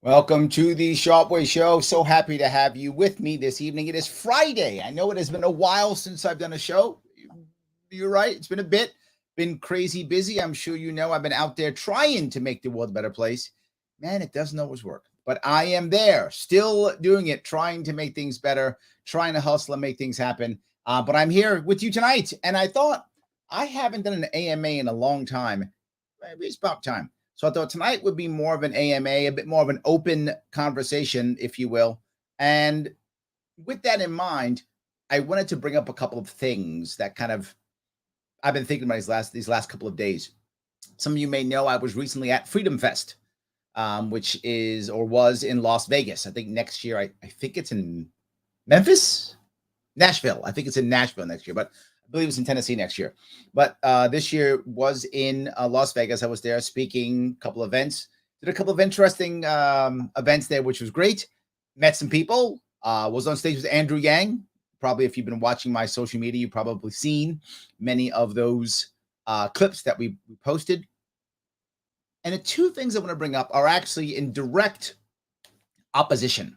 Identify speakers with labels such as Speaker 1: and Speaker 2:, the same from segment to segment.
Speaker 1: Welcome to the Sharpe Show. So happy to have you with me this evening. It is Friday. I know it has been a while since I've done a show. You're right. It's been a been crazy busy. I'm sure you know I've been out there trying to make the world a better place. Man, it doesn't always work, but I am there, still doing it, trying to make things better, trying to hustle and make things happen. But I'm here with you tonight, and I thought I haven't done an AMA in a long time. Maybe it's about time. So I thought tonight would be more of an AMA, a bit more of an open conversation, if you will. And with that in mind, I wanted to bring up a couple of things that kind of I've been thinking about these last couple of days. Some of you may know I was recently at Freedom Fest, which is or was in Las Vegas. I think next year, I think it's in Memphis, Nashville. I think it's in Nashville next year, but I believe it's in Tennessee next year. But this year was in Las Vegas. I was there speaking, a couple of events, did a couple of interesting events there, which was great. Met some people, was on stage with Andrew Yang. Probably if you've been watching my social media, you've probably seen many of those clips that we posted. And the two things I want to bring up are actually in direct opposition.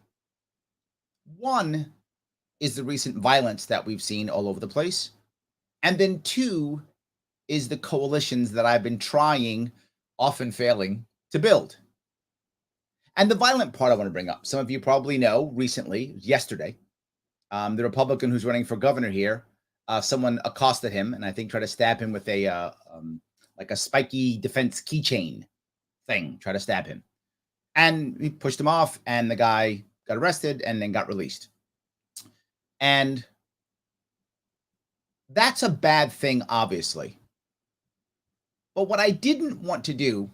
Speaker 1: One is the recent violence that we've seen all over the place. And then two is the coalitions that I've been trying, often failing, to build. And the violent part I want to bring up. Some of you probably know recently, yesterday, the Republican who's running for governor here, someone accosted him and I think tried to stab him with a like a spiky defense keychain thing, try to stab him. And he pushed him off and the guy got arrested and then got released. And that's a bad thing, obviously. But what I didn't want to do,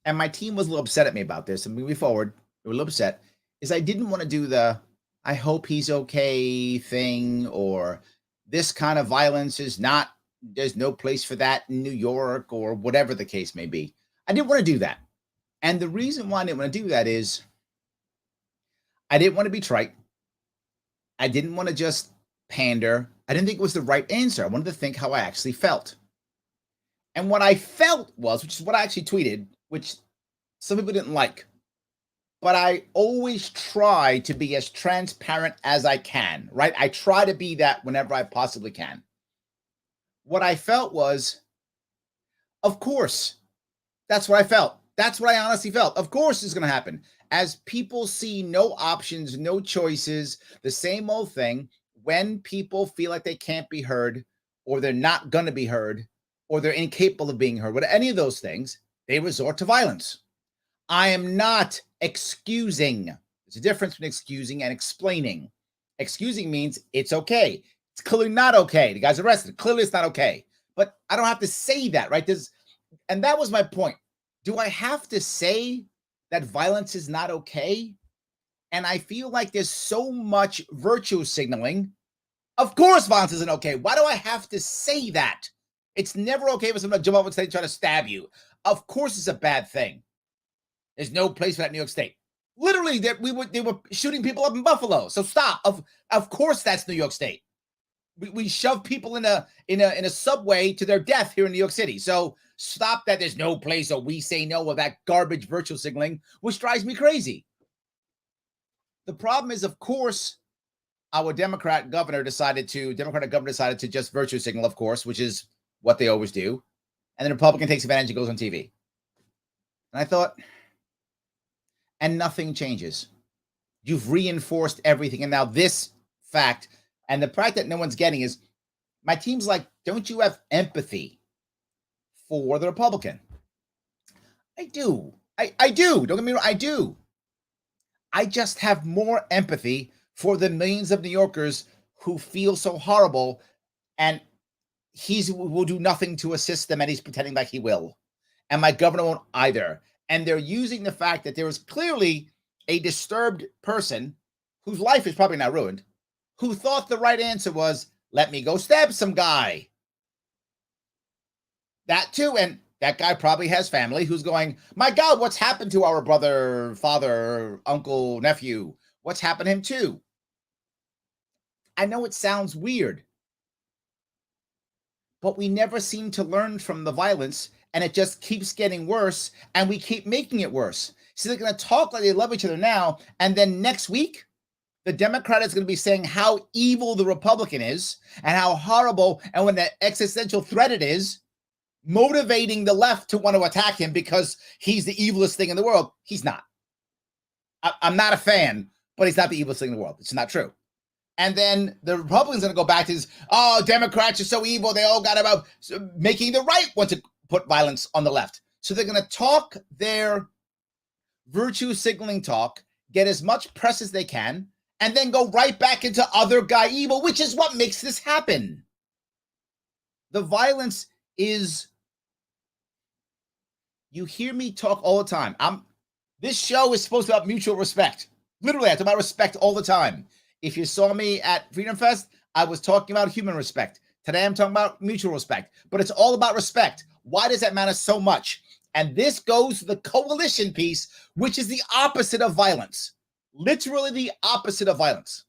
Speaker 1: and my team was a little upset at me about this, and moving forward, they were a little upset, is I didn't want to do the I hope he's okay thing, or this kind of violence is not, there's no place for that in New York, or whatever the case may be. I didn't want to do that. And the reason why I didn't want to do that is I didn't want to be trite. I didn't want to just pander. I didn't think it was the right answer. I wanted to think how I actually felt. And what I felt was, which is what I actually tweeted, which some people didn't like, but I always try to be as transparent as I can, right? I try to be that whenever I possibly can. What I felt was, of course, that's what I felt. That's what I honestly felt. Of course it's going to happen. As people see no options, no choices, the same old thing, when people feel like they can't be heard or they're not going to be heard or they're incapable of being heard, with any of those things, they resort to violence. I am not excusing. There's a difference between excusing and explaining. Excusing means it's okay. It's clearly not okay. The guy's arrested. Clearly it's not okay. But I don't have to say that, right? And that was my point. Do I have to say that violence is not okay? And I feel like there's so much virtue signaling. Of course violence isn't okay. Why do I have to say that? It's never okay for someone to jump up and say, try to stab you. Of course it's a bad thing. There's no place for that in New York State. Literally, they were shooting people up in Buffalo. So stop. Of course that's New York State. We shove people in a subway to their death here in New York City. So stop that. There's no place, or we say no, or that garbage virtual signaling, which drives me crazy. The problem is, of course, our Democratic governor decided to just virtue signal, of course, which is what they always do. And the Republican takes advantage and goes on TV. And I thought, and nothing changes. You've reinforced everything. And now this fact, and the fact that no one's getting is, my team's like, don't you have empathy for the Republican? I do. I do. Don't get me wrong. I do. I just have more empathy for the millions of New Yorkers who feel so horrible, and he will do nothing to assist them, and he's pretending like he will. And my governor won't either. And they're using the fact that there is clearly a disturbed person whose life is probably not ruined, who thought the right answer was, let me go stab some guy. That too. And that guy probably has family who's going, my God, what's happened to our brother, father, uncle, nephew? What's happened to him too? I know it sounds weird, but we never seem to learn from the violence, and it just keeps getting worse, and we keep making it worse. So they're going to talk like they love each other now. And then next week, the Democrat is going to be saying how evil the Republican is and how horrible and when the existential threat it is, motivating the left to want to attack him because he's the evilest thing in the world. He's not. I'm not a fan, but he's not the evilest thing in the world. It's not true. And then the Republicans are going to go back to this, oh, Democrats are so evil. They all got about making the right want to put violence on the left. So they're going to talk their virtue signaling talk, get as much press as they can, and then go right back into other guy evil, which is what makes this happen. The violence is, you hear me talk all the time. This show is supposed to be about mutual respect. Literally, I talk about respect all the time. If you saw me at Freedom Fest, I was talking about human respect. Today, I'm talking about mutual respect, but it's all about respect. Why does that matter so much? And this goes to the coalition piece, which is the opposite of violence. Literally the opposite of violence.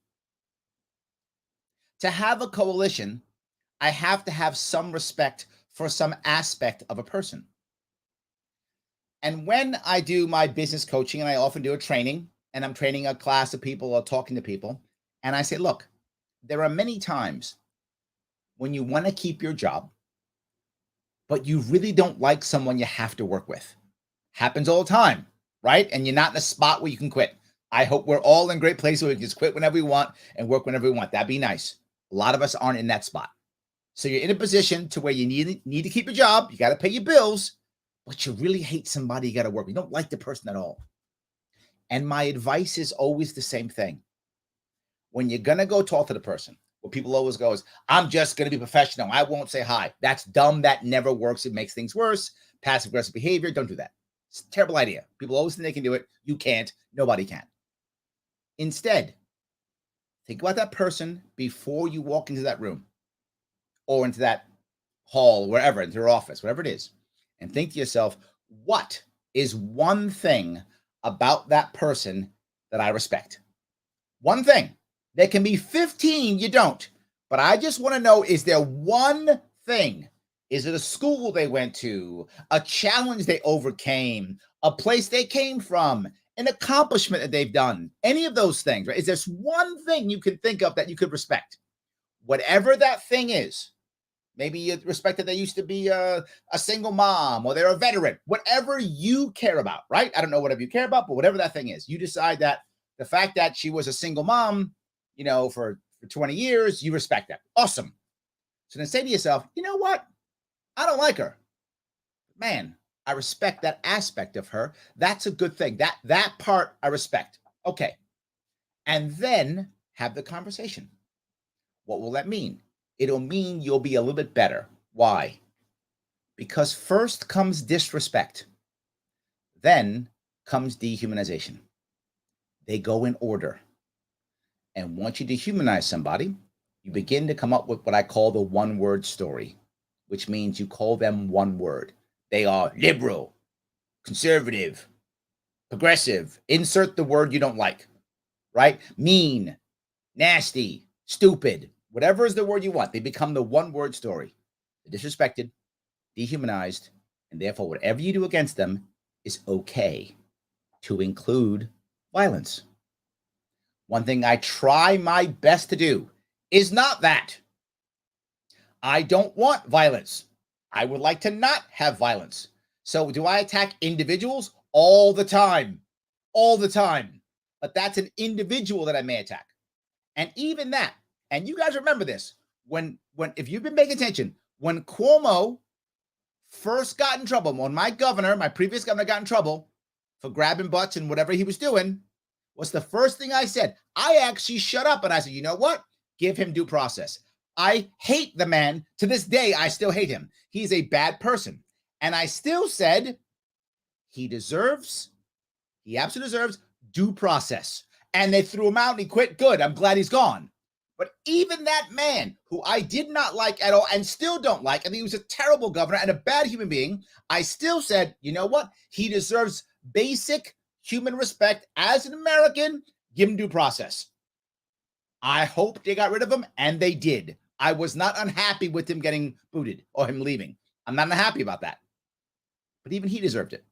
Speaker 1: To have a coalition, I have to have some respect for some aspect of a person. And when I do my business coaching, and I often do a training, and I'm training a class of people or talking to people, and I say, look, there are many times when you want to keep your job, but you really don't like someone you have to work with. Happens all the time, right? And you're not in a spot where you can quit. I hope we're all in great places where we can just quit whenever we want and work whenever we want. That'd be nice. A lot of us aren't in that spot. So you're in a position to where you need to keep your job. You got to pay your bills, but you really hate somebody you got to work with. You don't like the person at all. And my advice is always the same thing. When you're going to go talk to the person, what people always go is, I'm just going to be professional. I won't say hi. That's dumb. That never works. It makes things worse. Passive aggressive behavior. Don't do that. It's a terrible idea. People always think they can do it. You can't. Nobody can. Instead, think about that person before you walk into that room or into that hall, wherever, into your office, whatever it is, and think to yourself, what is one thing about that person that I respect? One thing. There can be 15 you don't, but I just want to know, is there one thing? Is it a school they went to, a challenge they overcame, a place they came from, an accomplishment that they've done, any of those things, right? Is there one thing you can think of that you could respect? Whatever that thing is, maybe you respect that they used to be a single mom or they're a veteran, whatever you care about, right? I don't know whatever you care about, but whatever that thing is, you decide that the fact that she was a single mom, for 20 years, you respect that. Awesome. So then say to yourself, you know what? I don't like her. Man, I respect that aspect of her. That's a good thing. That part I respect. Okay. And then have the conversation. What will that mean? It'll mean you'll be a little bit better. Why? Because first comes disrespect. Then comes dehumanization. They go in order. And once you dehumanize somebody, you begin to come up with what I call the one-word story, which means you call them one word. They are liberal, conservative, progressive. Insert the word you don't like, right? Mean, nasty, stupid, whatever is the word you want. They become the one-word story. They're disrespected, dehumanized, and therefore whatever you do against them is okay, to include violence. One thing I try my best to do is not that. I don't want violence. I would like to not have violence. So do I attack individuals? All the time. All the time. But that's an individual that I may attack. And even that, and you guys remember this, when if you've been paying attention, when Cuomo first got in trouble, when my previous governor got in trouble for grabbing butts and whatever he was doing, what's the first thing I said? I actually shut up and I said, you know what? Give him due process. I hate the man. To this day, I still hate him. He's a bad person. And I still said he absolutely deserves due process. And they threw him out and he quit. Good. I'm glad he's gone. But even that man who I did not like at all and still don't like, I think he was a terrible governor and a bad human being, I still said, you know what? He deserves basic human respect as an American. Give him due process. I hope they got rid of him, and they did. I was not unhappy with him getting booted or him leaving. I'm not unhappy about that. But even he deserved it.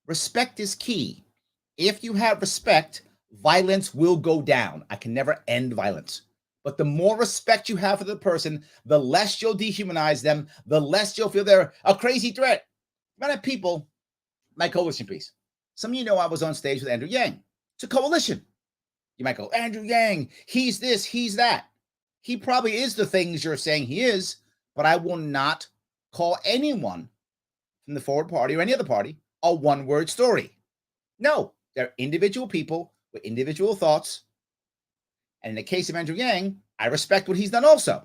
Speaker 1: Respect is key. If you have respect, violence will go down. I can never end violence. But the more respect you have for the person, the less you'll dehumanize them, the less you'll feel they're a crazy threat. Amount of people, my coalition piece. Some of you know I was on stage with Andrew Yang. It's a coalition. You might go, Andrew Yang, he's this, he's that. He probably is the things you're saying he is, but I will not call anyone from the Forward Party or any other party a one-word story. No, they're individual people with individual thoughts. And in the case of Andrew Yang, I respect what he's done also.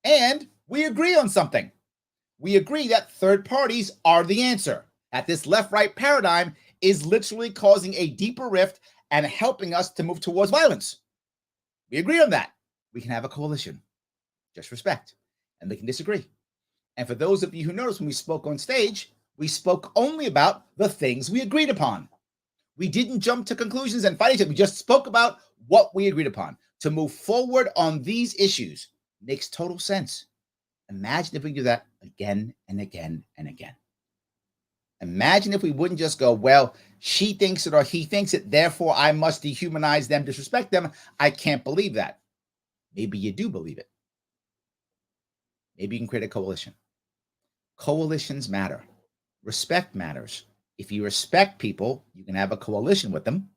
Speaker 1: And we agree on something. We agree that third parties are the answer. That this left-right paradigm is literally causing a deeper rift and helping us to move towards violence. We agree on that. We can have a coalition. Just respect. And we can disagree. And for those of you who noticed when we spoke on stage, we spoke only about the things we agreed upon. We didn't jump to conclusions and fight each other. We just spoke about what we agreed upon. To move forward on these issues makes total sense. Imagine if we do that again and again and again. Imagine if we wouldn't just go, well, she thinks it or he thinks it, therefore I must dehumanize them, disrespect them. I can't believe that. Maybe you do believe it. Maybe you can create a coalition. Coalitions matter. Respect matters. If you respect people, you can have a coalition with them,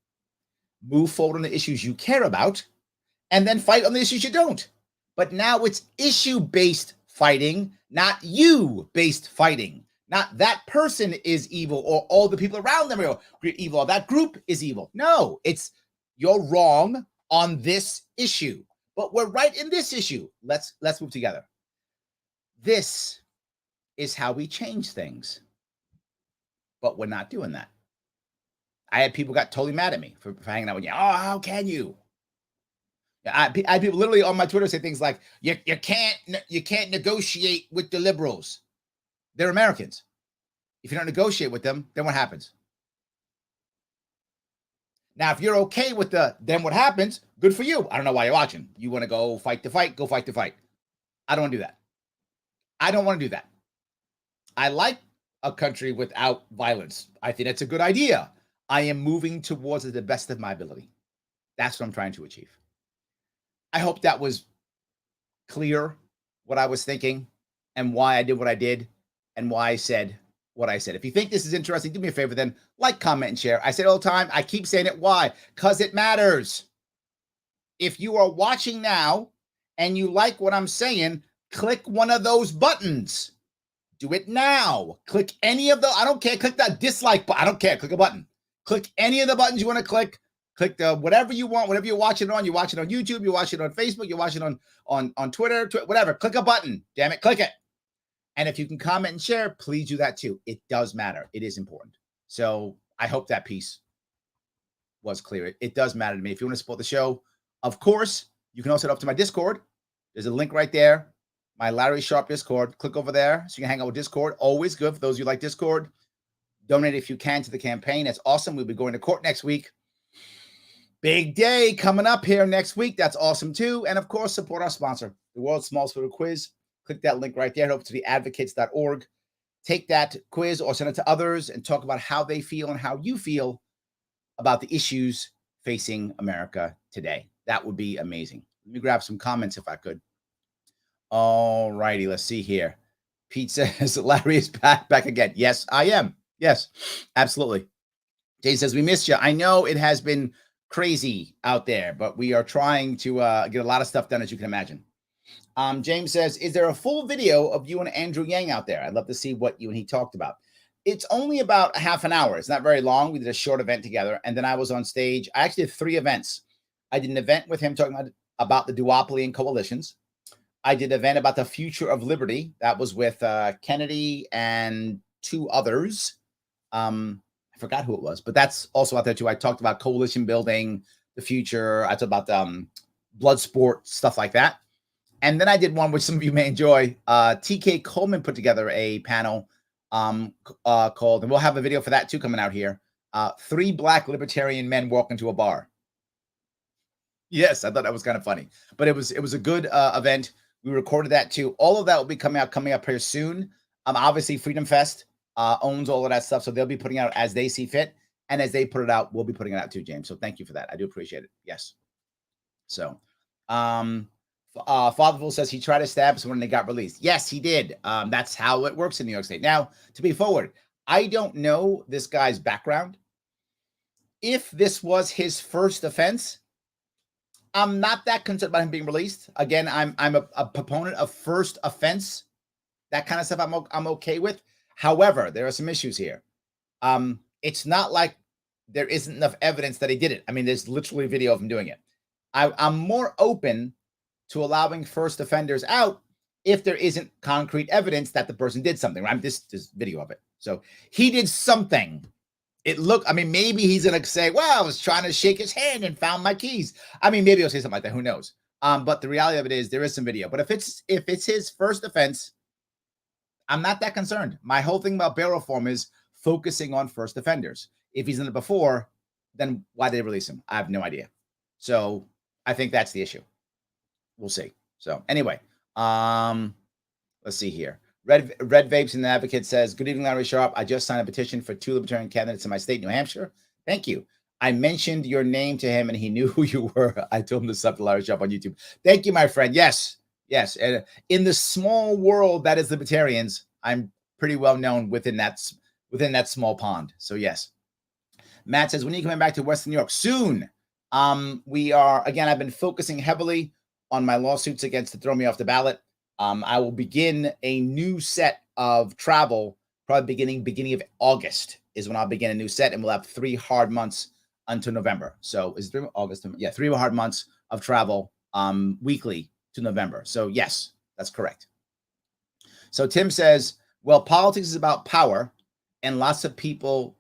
Speaker 1: move forward on the issues you care about, and then fight on the issues you don't. But now it's issue-based fighting, not you-based fighting. Not that person is evil or all the people around them are evil or that group is evil. No, it's you're wrong on this issue, but we're right in this issue. Let's move together. This is how we change things, but we're not doing that. I had people got totally mad at me for hanging out with you. Oh, how can you? I had people literally on my Twitter say things like, you can't negotiate with the liberals. They're Americans. If you don't negotiate with them, then what happens? Now, if you're okay with then what happens, good for you. I don't know why you're watching. You want to go fight the fight, go fight the fight. I don't want to do that. I don't want to do that. I like a country without violence. I think that's a good idea. I am moving towards it the best of my ability. That's what I'm trying to achieve. I hope that was clear what I was thinking and why I did what I did and why I said what I said. If you think this is interesting, do me a favor then, like, comment, and share. I say it all the time. I keep saying it. Why? Because it matters. If you are watching now and you like what I'm saying, click one of those buttons. Do it now. Click any of the, I don't care. Click that dislike button. I don't care. Click a button. Click any of the buttons you want to click. Click the whatever you want, whatever you're watching it on. You watch it on YouTube, you watch it on Facebook, you watch it on Twitter, whatever. Click a button. Damn it, click it. And if you can comment and share, please do that too. It does matter. It is important. So I hope that piece was clear. It does matter to me. If you want to support the show, of course, you can also head up to my Discord. There's a link right there. My Larry Sharpe Discord. Click over there so you can hang out with Discord. Always good for those of you who like Discord. Donate if you can to the campaign. That's awesome. We'll be going to court next week. Big day coming up here next week. That's awesome too. And of course, support our sponsor, the World's Smallest Political Quiz. Click that link right there. Head over to theadvocates.org. Take that quiz or send it to others and talk about how they feel and how you feel about the issues facing America today. That would be amazing. Let me grab some comments if I could. All righty, let's see here. Pete says, Larry is back again. Yes, I am. Yes, absolutely. Jay says, we missed you. I know it has been crazy out there, but we are trying to get a lot of stuff done, as you can imagine. James says, is there a full video of you and Andrew Yang out there? I'd love to see what you and he talked about. It's only about half an hour. It's not very long. We did a short event together, and then I was on stage. I actually did 3 events. I did an event with him talking about the duopoly and coalitions. I did an event about the future of liberty. That was with Kennedy and 2 others. I forgot who it was, but that's also out there too. I talked about coalition building, the future. I talked about blood sport, stuff like that. And then I did one which some of you may enjoy. TK Coleman put together a panel called, and we'll have a video for that too coming out here. 3 Black libertarian men walk into a bar. Yes, I thought that was kind of funny, but it was a good event. We recorded that too. All of that will be coming up here soon. Obviously Freedom Fest owns all of that stuff. So they'll be putting out as they see fit. And as they put it out, we'll be putting it out too, James. So thank you for that. I do appreciate it. Yes. So, Fatherful says he tried to stab someone and they got released. Yes, he did. That's how it works in New York State. Now, to be forward, I don't know this guy's background. If this was his first offense, I'm not that concerned about him being released. Again, I'm a proponent of first offense. That kind of stuff I'm okay with. However, there are some issues here. It's not like there isn't enough evidence that he did it. I mean, there's literally video of him doing it. I'm more open to allowing first offenders out if there isn't concrete evidence that the person did something. Right? This video of it. So he did something. I mean, maybe he's going to say, well, I was trying to shake his hand and found my keys. I mean, maybe he'll say something like that. Who knows? But the reality of it is there is some video. But if it's his first offense, I'm not that concerned. My whole thing about bail reform is focusing on first offenders. If he's done it before, then why did they release him? I have no idea. So I think that's the issue. We'll see. So anyway, let's see here. Red Vapes and the Advocate says, good evening, Larry Sharpe. I just signed a petition for 2 libertarian candidates in my state, New Hampshire. Thank you. I mentioned your name to him and he knew who you were. I told him to sub to Larry Sharpe on YouTube. Thank you, my friend. Yes. And in the small world that is libertarians, I'm pretty well known within that small pond. So yes. Matt says, when are you coming back to Western New York? Soon. We are, again, I've been focusing heavily on my lawsuits against to throw me off the ballot. I will begin a new set of travel, probably beginning of August is when I'll begin a new set, and we'll have 3 hard months until November. So is it August? Yeah, 3 hard months of travel weekly to November. So yes, that's correct. So Tim says, well, politics is about power, and lots of people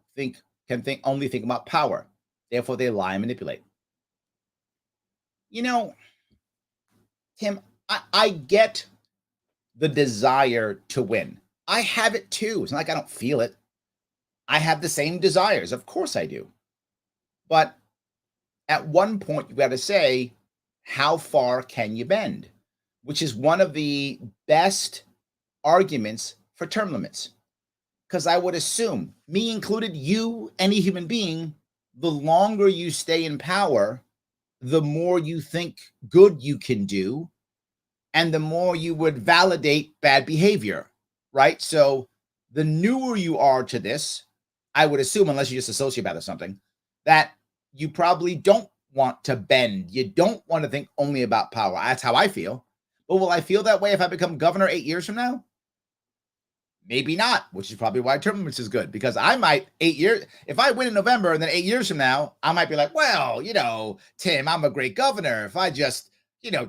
Speaker 1: only think about power. Therefore, they lie and manipulate. You know, Tim, I get the desire to win. I have it too. It's not like I don't feel it. I have the same desires. Of course I do. But at one point, you got to say, how far can you bend? Which is one of the best arguments for term limits. Because I would assume, me included, you, any human being, the longer you stay in power, the more you think good you can do, and the more you would validate bad behavior, right? So the newer you are to this, I would assume, unless you're just a sociopath or something, that you probably don't want to bend. You don't want to think only about power. That's how I feel. But will I feel that way if I become governor 8 years from now? Maybe not, which is probably why term limits is good, because I might 8 years, if I win in November and then 8 years from now, I might be like, well, Tim, I'm a great governor. If I just,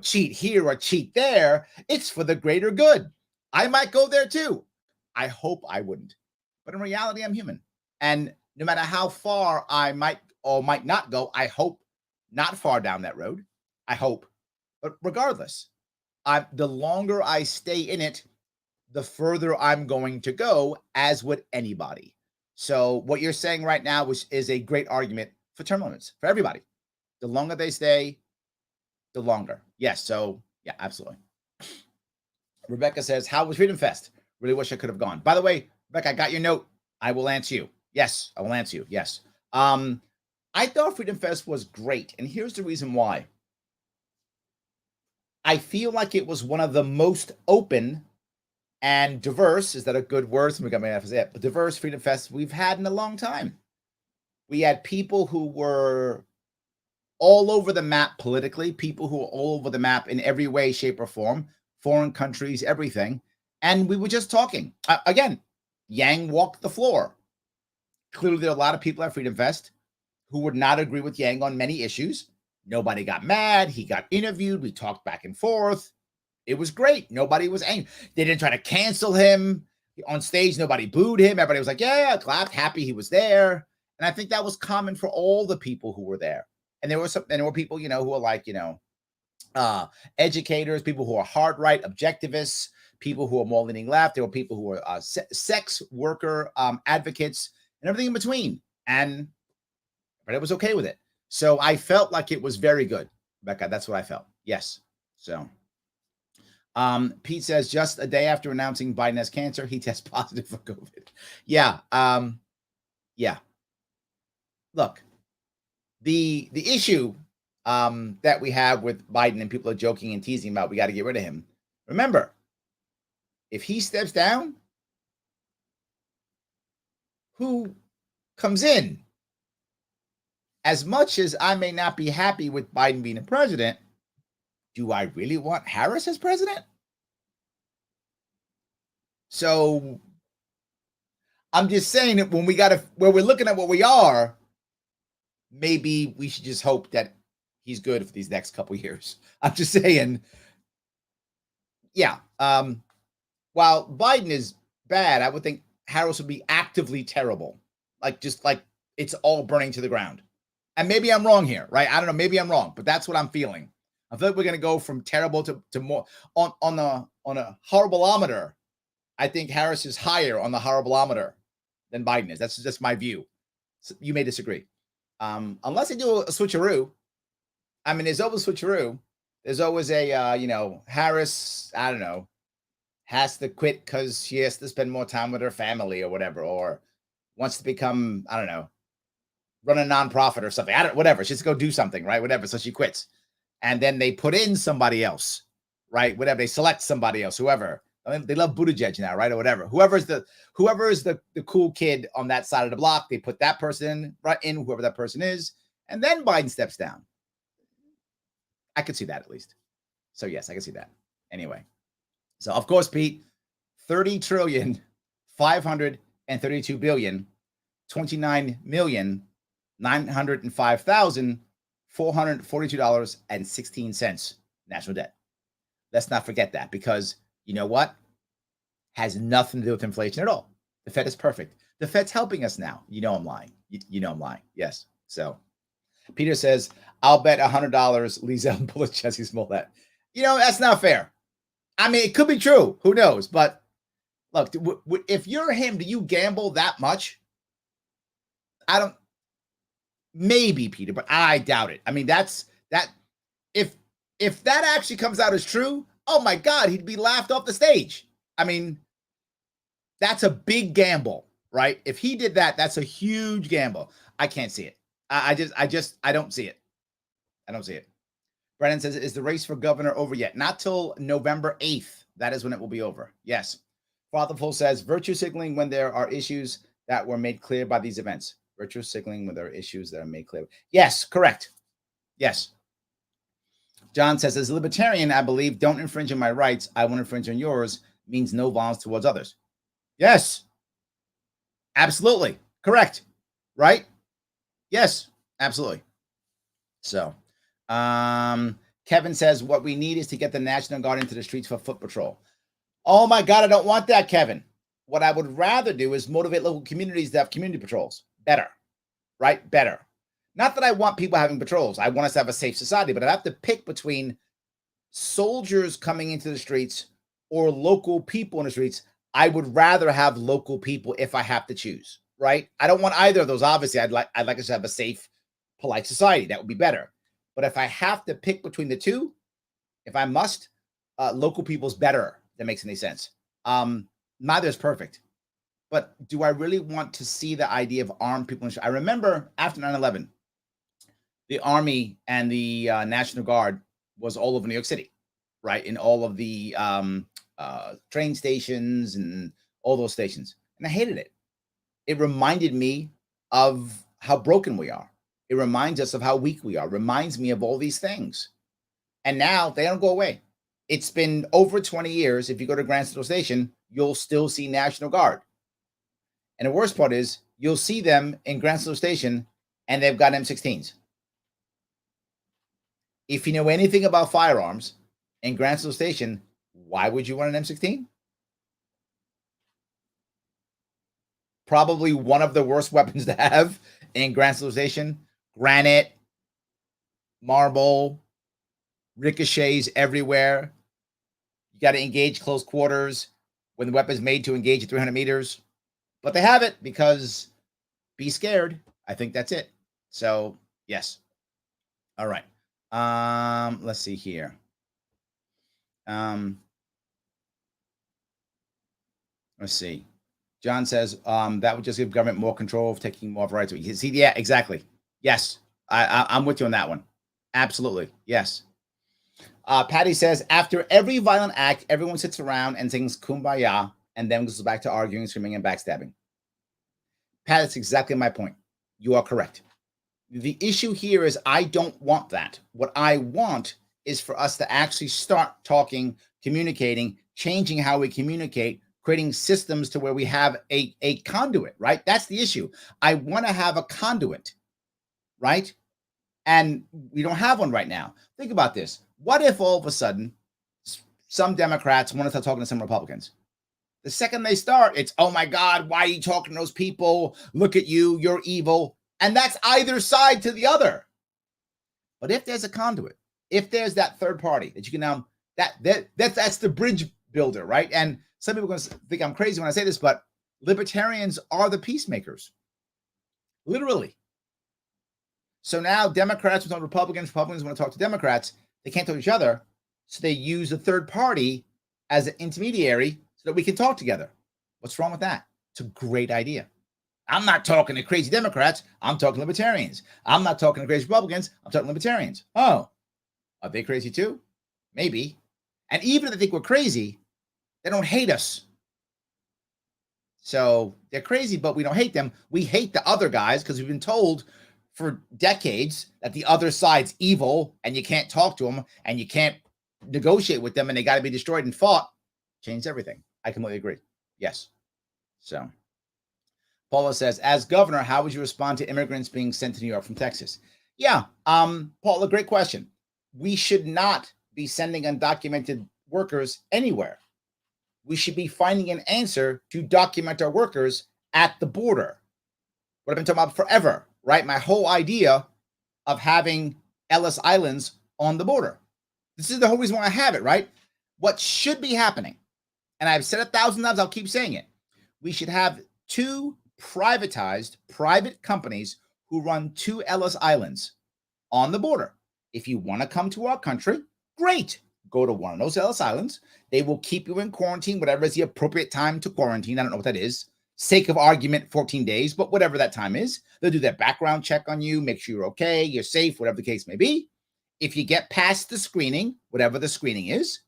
Speaker 1: cheat here or cheat there, it's for the greater good. I might go there too. I hope I wouldn't. But in reality, I'm human. And no matter how far I might or might not go, I hope not far down that road. I hope. But regardless, the longer I stay in it, the further I'm going to go, as would anybody. So what you're saying right now is a great argument for term limits for everybody. The longer they stay, the longer. Yes. So yeah, absolutely. Rebecca says, how was Freedom Fest? Really wish I could have gone. By the way, Rebecca, I got your note. I will answer you. Yes, I will answer you. Yes. I thought Freedom Fest was great. And here's the reason why. I feel like it was one of the most open and diverse, is that a good word? Somebody got me off it. But diverse Freedom Fest we've had in a long time. We had people who were all over the map politically, people who were all over the map in every way, shape, or form, foreign countries, everything. And we were just talking. Again, Yang walked the floor. Clearly, there are a lot of people at Freedom Fest who would not agree with Yang on many issues. Nobody got mad. He got interviewed. We talked back and forth. It was great. Nobody was angry. They didn't try to cancel him on stage. Nobody booed him. Everybody was like, yeah, clapped, happy he was there. And I think that was common for all the people who were there. And there were people, who were like, educators, people who are hard right, objectivists, people who are more leaning left. There were people who were sex worker advocates and everything in between. But it was okay with it. So I felt like it was very good, Becca. That's what I felt. Yes. So Pete says just a day after announcing Biden has cancer, he tests positive for COVID. Yeah. Yeah. Look, the issue that we have with Biden and people are joking and teasing about we got to get rid of him. Remember, if he steps down, who comes in? As much as I may not be happy with Biden being a president, do I really want Harris as president? So I'm just saying that when we're looking at what we are, maybe we should just hope that he's good for these next couple years. I'm just saying, yeah. While Biden is bad, I would think Harris would be actively terrible. Just like it's all burning to the ground. And maybe I'm wrong here, right? I don't know. Maybe I'm wrong, but that's what I'm feeling. I feel like we're going to go from terrible to more on a horribleometer. I think Harris is higher on the horribleometer than Biden is. That's just my view. So you may disagree. Unless they do a switcheroo. I mean, there's always switcheroo. There's always a, Harris, I don't know, has to quit because she has to spend more time with her family or whatever, or wants to become, I don't know, run a nonprofit or something. Whatever. She has to go do something, right? Whatever. So she quits. And then they put in somebody else, right? Whatever. They select somebody else, whoever. I mean, they love Buttigieg now, right? Or whatever. Whoever is the cool kid on that side of the block, they put that person in, whoever that person is, and then Biden steps down. I could see that at least. So yes, I can see that. Anyway. So of course, Pete, 30 trillion, 532 billion, $29,905,442.16 national debt. Let's not forget that, because you know what? Has nothing to do with inflation at all. The Fed is perfect. The Fed's helping us now. You know I'm lying. You know I'm lying. Yes. So Peter says, I'll bet $100 Lizelle bullet Jesse Smollett. That's not fair. I mean, it could be true. Who knows? But look, if you're him, do you gamble that much? I don't. Maybe, Peter, but I doubt it. I mean, that's that. If that actually comes out as true, oh my God, he'd be laughed off the stage. I mean, that's a big gamble, right? If he did that, that's a huge gamble. I can't see it. I don't see it. I don't see it. Brennan says, is the race for governor over yet? Not till November 8th. That is when it will be over. Yes. Fatherful says, virtue signaling when there are issues that were made clear by these events. Virtue signaling when there are issues that are made clear. Yes, correct. Yes. John says, as a libertarian, I believe don't infringe on my rights. I won't infringe on yours means no violence towards others. Yes. Absolutely. Correct. Right? Yes, absolutely. So, Kevin says, what we need is to get the National Guard into the streets for foot patrol. Oh my God, I don't want that, Kevin. What I would rather do is motivate local communities to have community patrols. Better, right? Better. Not that I want people having patrols. I want us to have a safe society, but I have to pick between soldiers coming into the streets or local people in the streets. I would rather have local people if I have to choose, right? I don't want either of those. Obviously, I'd like us to have a safe, polite society. That would be better. But if I have to pick between the two, if I must, local people's better. That makes any sense. Neither is perfect. But do I really want to see the idea of armed people? I remember after 9/11, the Army and the National Guard was all over New York City, right? In all of the train stations and all those stations. And I hated it. It reminded me of how broken we are. It reminds us of how weak we are. It reminds me of all these things. And now they don't go away. It's been over 20 years. If you go to Grand Central Station, you'll still see National Guard. And the worst part is you'll see them in Grand Central Station and they've got M16s. If you know anything about firearms in Grand Central Station, why would you want an M16? Probably one of the worst weapons to have in Grand Central Station. Granite, marble, ricochets everywhere. You got to engage close quarters when the weapon's made to engage at 300 meters. But they have it because be scared. I think that's it. So, yes. All right. Let's see here. Let's see. John says that would just give government more control of taking more of rights. You see, yeah, exactly. Yes, I'm with you on that one. Absolutely, yes. Patty says after every violent act, everyone sits around and sings "Kumbaya," and then goes back to arguing, screaming, and backstabbing. Pat, that's exactly my point. You are correct. The issue here is I don't want that. What I want is for us to actually start talking, communicating, changing how we communicate, creating systems to where we have a conduit, right? That's the issue. I want to have a conduit, right? And we don't have one right now. Think about this. What if all of a sudden some Democrats want to start talking to some Republicans? The second they start, it's, oh my God, why are you talking to those people? Look at you, you're evil. And that's either side to the other. But if there's a conduit, if there's that third party that you can now, that's the bridge builder, right? And some people are going to think I'm crazy when I say this, but libertarians are the peacemakers, literally. So now Democrats want to talk to Republicans, Republicans want to talk to Democrats. They can't talk to each other. So they use a third party as an intermediary so that we can talk together. What's wrong with that? It's a great idea. I'm not talking to crazy Democrats. I'm talking libertarians. I'm not talking to crazy Republicans. I'm talking libertarians. Oh, are they crazy too? Maybe. And even if they think we're crazy, they don't hate us. So they're crazy, but we don't hate them. We hate the other guys because we've been told for decades that the other side's evil and you can't talk to them and you can't negotiate with them and they got to be destroyed and fought. Changed everything. I completely agree. Yes. So Paula says, as governor, how would you respond to immigrants being sent to New York from Texas? Yeah, Paula, great question. We should not be sending undocumented workers anywhere. We should be finding an answer to document our workers at the border. What I've been talking about forever, right? My whole idea of having Ellis Islands on the border. This is the whole reason why I have it, right? What should be happening, and I've said 1,000 times, I'll keep saying it. We should have two privatized private companies who run two Ellis Islands on the border. If you want to come to our country, great. Go to one of those Ellis Islands. They will keep you in quarantine, whatever is the appropriate time to quarantine. I don't know what that is. Sake of argument, 14 days, but whatever that time is, they'll do their background check on you, make sure you're okay, you're safe, whatever the case may be. If you get past the screening, whatever the screening is,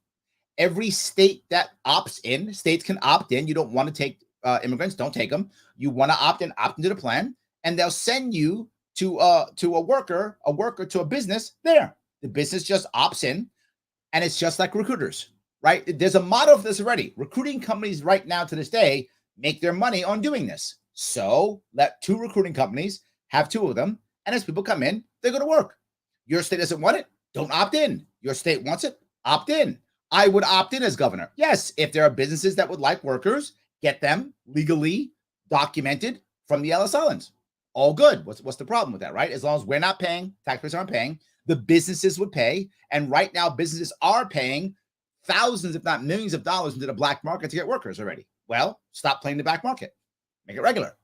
Speaker 1: every state that opts in, states can opt in. You don't want to take immigrants, don't take them. You want to opt into the plan, and they'll send you to a worker to a business there. The business just opts in, and it's just like recruiters, right? There's a model for this already. Recruiting companies right now to this day make their money on doing this. So let two recruiting companies have two of them, and as people come in, they go to work. Your state doesn't want it, don't opt in. Your state wants it, opt in. I would opt in as governor. Yes, if there are businesses that would like workers, get them legally documented from the Ellis Islands. All good. What's the problem with that, right? As long as we're not paying, taxpayers aren't paying, the businesses would pay. And right now, businesses are paying thousands, if not millions of dollars into the black market to get workers already. Well, stop playing the black market. Make it regular.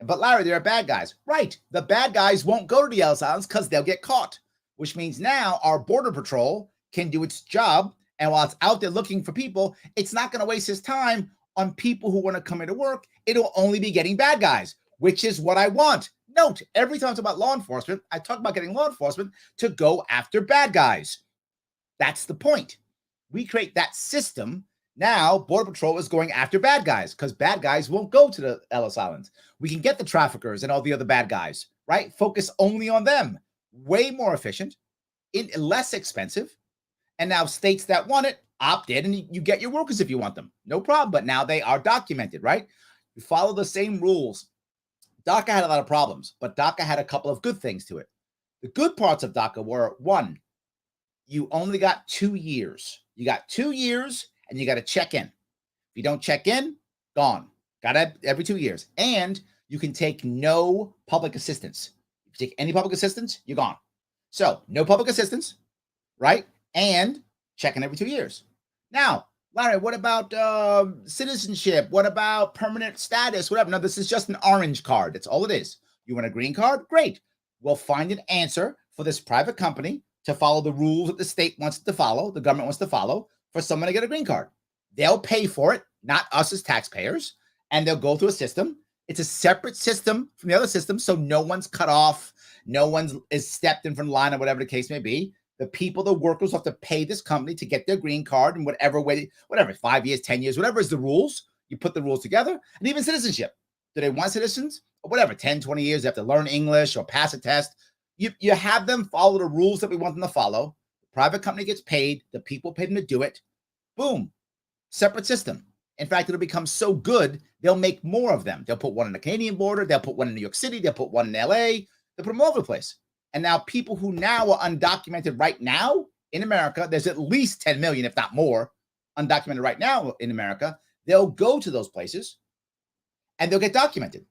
Speaker 1: But Larry, there are bad guys. Right. The bad guys won't go to the Ellis Islands because they'll get caught, which means now our border patrol can do its job. And while it's out there looking for people, it's not going to waste his time on people who want to come into work. It'll only be getting bad guys, which is what I want. Note, every time I talk about law enforcement, I talk about getting law enforcement to go after bad guys. That's the point. We create that system. Now, Border Patrol is going after bad guys because bad guys won't go to the Ellis Islands. We can get the traffickers and all the other bad guys, right? Focus only on them. Way more efficient, less expensive. And now states that want it, opt in, and you get your workers if you want them. No problem. But now they are documented, right? You follow the same rules. DACA had a lot of problems, but DACA had a couple of good things to it. The good parts of DACA were, one, you only got 2 years. You got 2 years, and you got to check in. If you don't check in, gone. Got to every 2 years. And you can take no public assistance. If you take any public assistance, you're gone. So no public assistance, right? And checking every 2 years. Now, Larry, what about citizenship? What about permanent status? Whatever. No, this is just an orange card. That's all it is. You want a green card? Great. We'll find an answer for this private company to follow the rules that the state wants to follow, the government wants to follow, for someone to get a green card. They'll pay for it not us as taxpayers, and they'll go through a system. It's a separate system from the other system, so no one's cut off, no one's is stepped in from the line or whatever the case may be. The people, the workers have to pay this company to get their green card in whatever way, whatever, 5 years, 10 years, whatever is the rules. You put the rules together, and even citizenship. Do they want citizens? Or whatever, 10, 20 years, they have to learn English or pass a test. You have them follow the rules that we want them to follow. The private company gets paid. The people pay them to do it. Boom. Separate system. In fact, it'll become so good, they'll make more of them. They'll put one on the Canadian border. They'll put one in New York City. They'll put one in LA. They'll put them all over the place. And now people who now are undocumented right now in America, there's at least 10 million, if not more, undocumented right now in America. They'll go to those places and they'll get documented.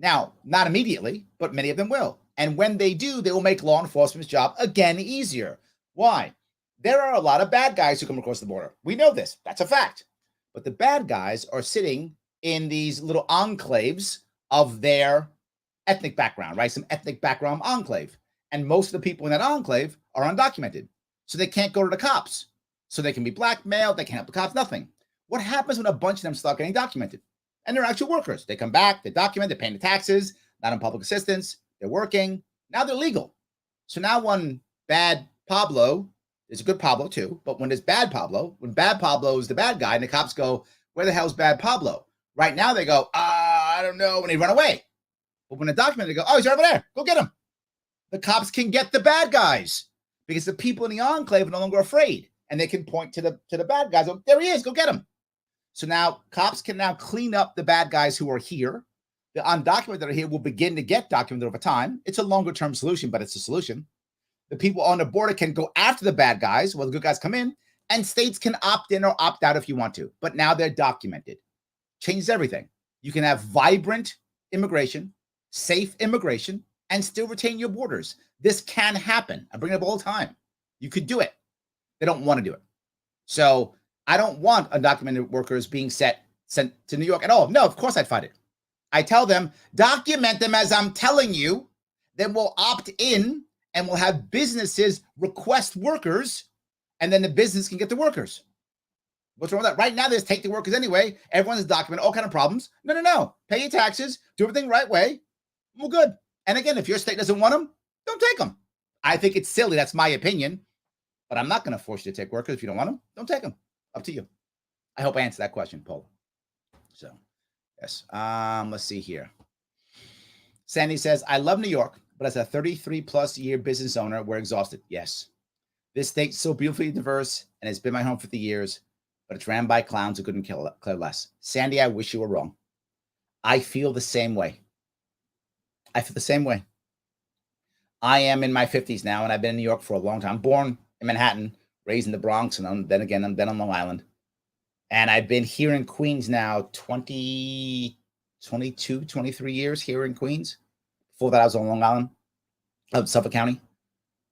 Speaker 1: Now, not immediately, but many of them will. And when they do, they will make law enforcement's job again easier. Why? There are a lot of bad guys who come across the border. We know this. That's a fact. But the bad guys are sitting in these little enclaves of their ethnic background, right? Some ethnic background enclave. And most of the people in that enclave are undocumented. So they can't go to the cops. So they can be blackmailed. They can't help the cops, nothing. What happens when a bunch of them start getting documented? And they're actual workers. They come back, they document, they're paying the taxes, not on public assistance, they're working. Now they're legal. So now when bad Pablo, there's a good Pablo too, but when there's bad Pablo, when bad Pablo is the bad guy and the cops go, where the hell's bad Pablo? Right now they go, I don't know, when they run away. But when they're documented, they go, oh, he's over there, go get him. The cops can get the bad guys because the people in the enclave are no longer afraid and they can point to the bad guys. Oh, there he is, go get him. So now cops can now clean up the bad guys who are here. The undocumented that are here will begin to get documented over time. It's a longer term solution, but it's a solution. The people on the border can go after the bad guys while the good guys come in, and states can opt in or opt out if you want to. But now they're documented. Changes everything. You can have vibrant immigration, safe immigration, and still retain your borders. This can happen. I bring it up all the time. You could do it. They don't want to do it. So I don't want undocumented workers being sent to New York at all. No, of course I'd fight it. I tell them, document them as I'm telling you, then we'll opt in and we'll have businesses request workers, and then the business can get the workers. What's wrong with that? Right now, they just take the workers anyway. Everyone's documented, all kind of problems. No. Pay your taxes, do everything the right way. We're good. And again, if your state doesn't want them, don't take them. I think it's silly. That's my opinion. But I'm not going to force you to take workers. If you don't want them, don't take them. Up to you. I hope I answered that question, Paul. So, yes. Let's see here. Sandy says, I love New York, but as a 33-plus year business owner, we're exhausted. Yes. This state's so beautifully diverse, and it's been my home for 50 years, but it's ran by clowns who couldn't care less. Sandy, I wish you were wrong. I feel the same way. I feel the same way. I am in my 50s now, and I've been in New York for a long time. I'm born in Manhattan, raised in the Bronx, and then again, I'm then on Long Island. And I've been here in Queens now 22, 23 years here in Queens. Before that, I was on Long Island, Suffolk County.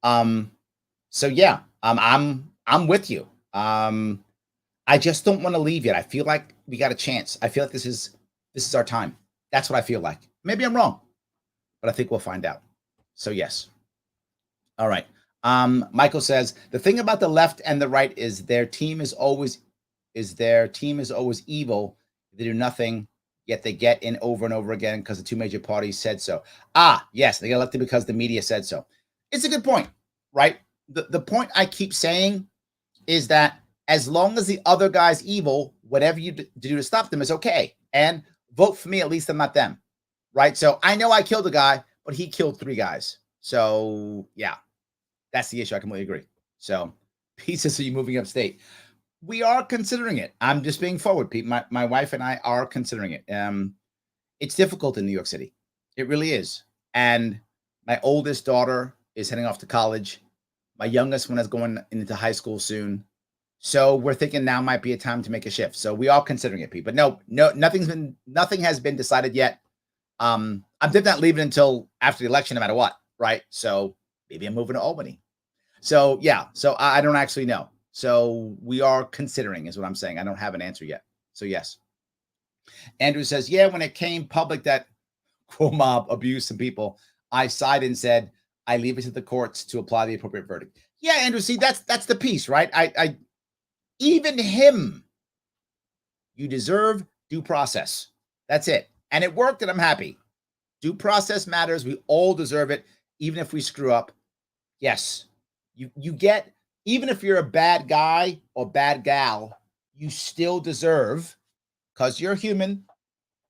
Speaker 1: So yeah, I'm with you. I just don't want to leave yet. I feel like we got a chance. I feel like this is our time. That's what I feel like. Maybe I'm wrong, but I think we'll find out. So yes. All right. Michael says the thing about the left and the right is their team is always evil. They do nothing, yet they get in over and over again because the two major parties said so. Yes, they got elected because the media said so. It's a good point, right? The point I keep saying is that as long as the other guy's evil, whatever you do to stop them is okay. And vote for me, at least I'm not them, right? So I know I killed a guy, but he killed 3 guys. So yeah, that's the issue. I completely agree. So pieces of you moving upstate. We are considering it. I'm just being forward, Pete. My wife and I are considering it. It's difficult in New York City. It really is. And my oldest daughter is heading off to college. My youngest one is going into high school soon. So we're thinking now might be a time to make a shift. So we are considering it, Pete. But no, nothing has been decided yet. I'm not leaving until after the election, no matter what, right? So maybe I'm moving to Albany. So yeah, so I don't actually know. So we are considering is what I'm saying. I don't have an answer yet. So yes. Andrew says, yeah, when it came public that quote mob abused some people, I sided and said, I leave it to the courts to apply the appropriate verdict. Yeah, Andrew, see, that's the piece, right? I even him You deserve due process. That's it. And it worked, and I'm happy. Due process matters. We all deserve it, even if we screw up. Yes, you get, even if you're a bad guy or bad gal, you still deserve, because you're human,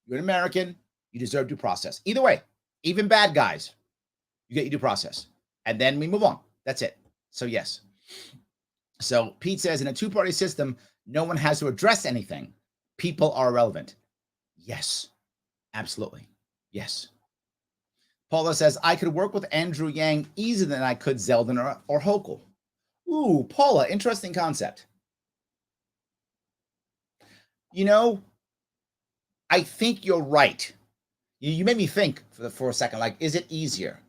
Speaker 1: you're an American, you deserve due process. Either way, even bad guys, you get your due process. And then we move on. That's it. So yes. So Pete says, in a two-party system, no one has to address anything. People are irrelevant. Yes, absolutely. Yes. Paula says, I could work with Andrew Yang easier than I could Zeldin or Hochul. Ooh, Paula, interesting concept. You know, I think you're right. You made me think for a second, like, is it easier?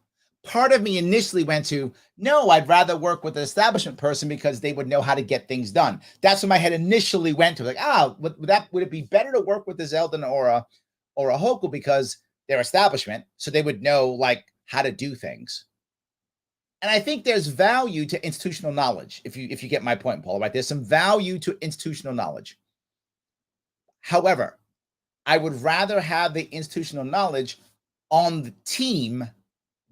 Speaker 1: Part of me initially went to, no, I'd rather work with an establishment person because they would know how to get things done. That's what my head initially went to. Like, would it be better to work with a Zeldin or a Hochul because they're establishment, so they would know like how to do things. And I think there's value to institutional knowledge, if you get my point, Paul, right? There's some value to institutional knowledge. However, I would rather have the institutional knowledge on the team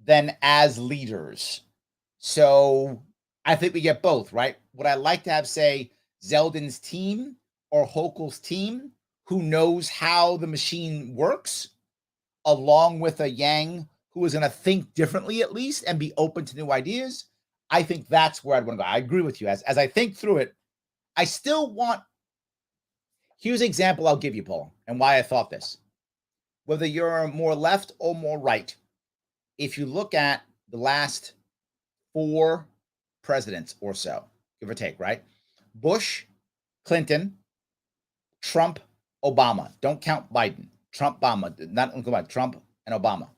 Speaker 1: than as leaders. So I think we get both, right? Would I like to have, say, Zeldin's team or Hochul's team who knows how the machine works, along with a Yang who is going to think differently at least and be open to new ideas? I think that's where I'd want to go. I agree with you. As I think through it, I still want, here's an example I'll give you, Paul, and why I thought this. Whether you're more left or more right, if you look at the last 4 presidents or so, give or take, right? Bush, Clinton, Trump, Obama. Don't count Biden. Trump, Obama, not Trump and Obama.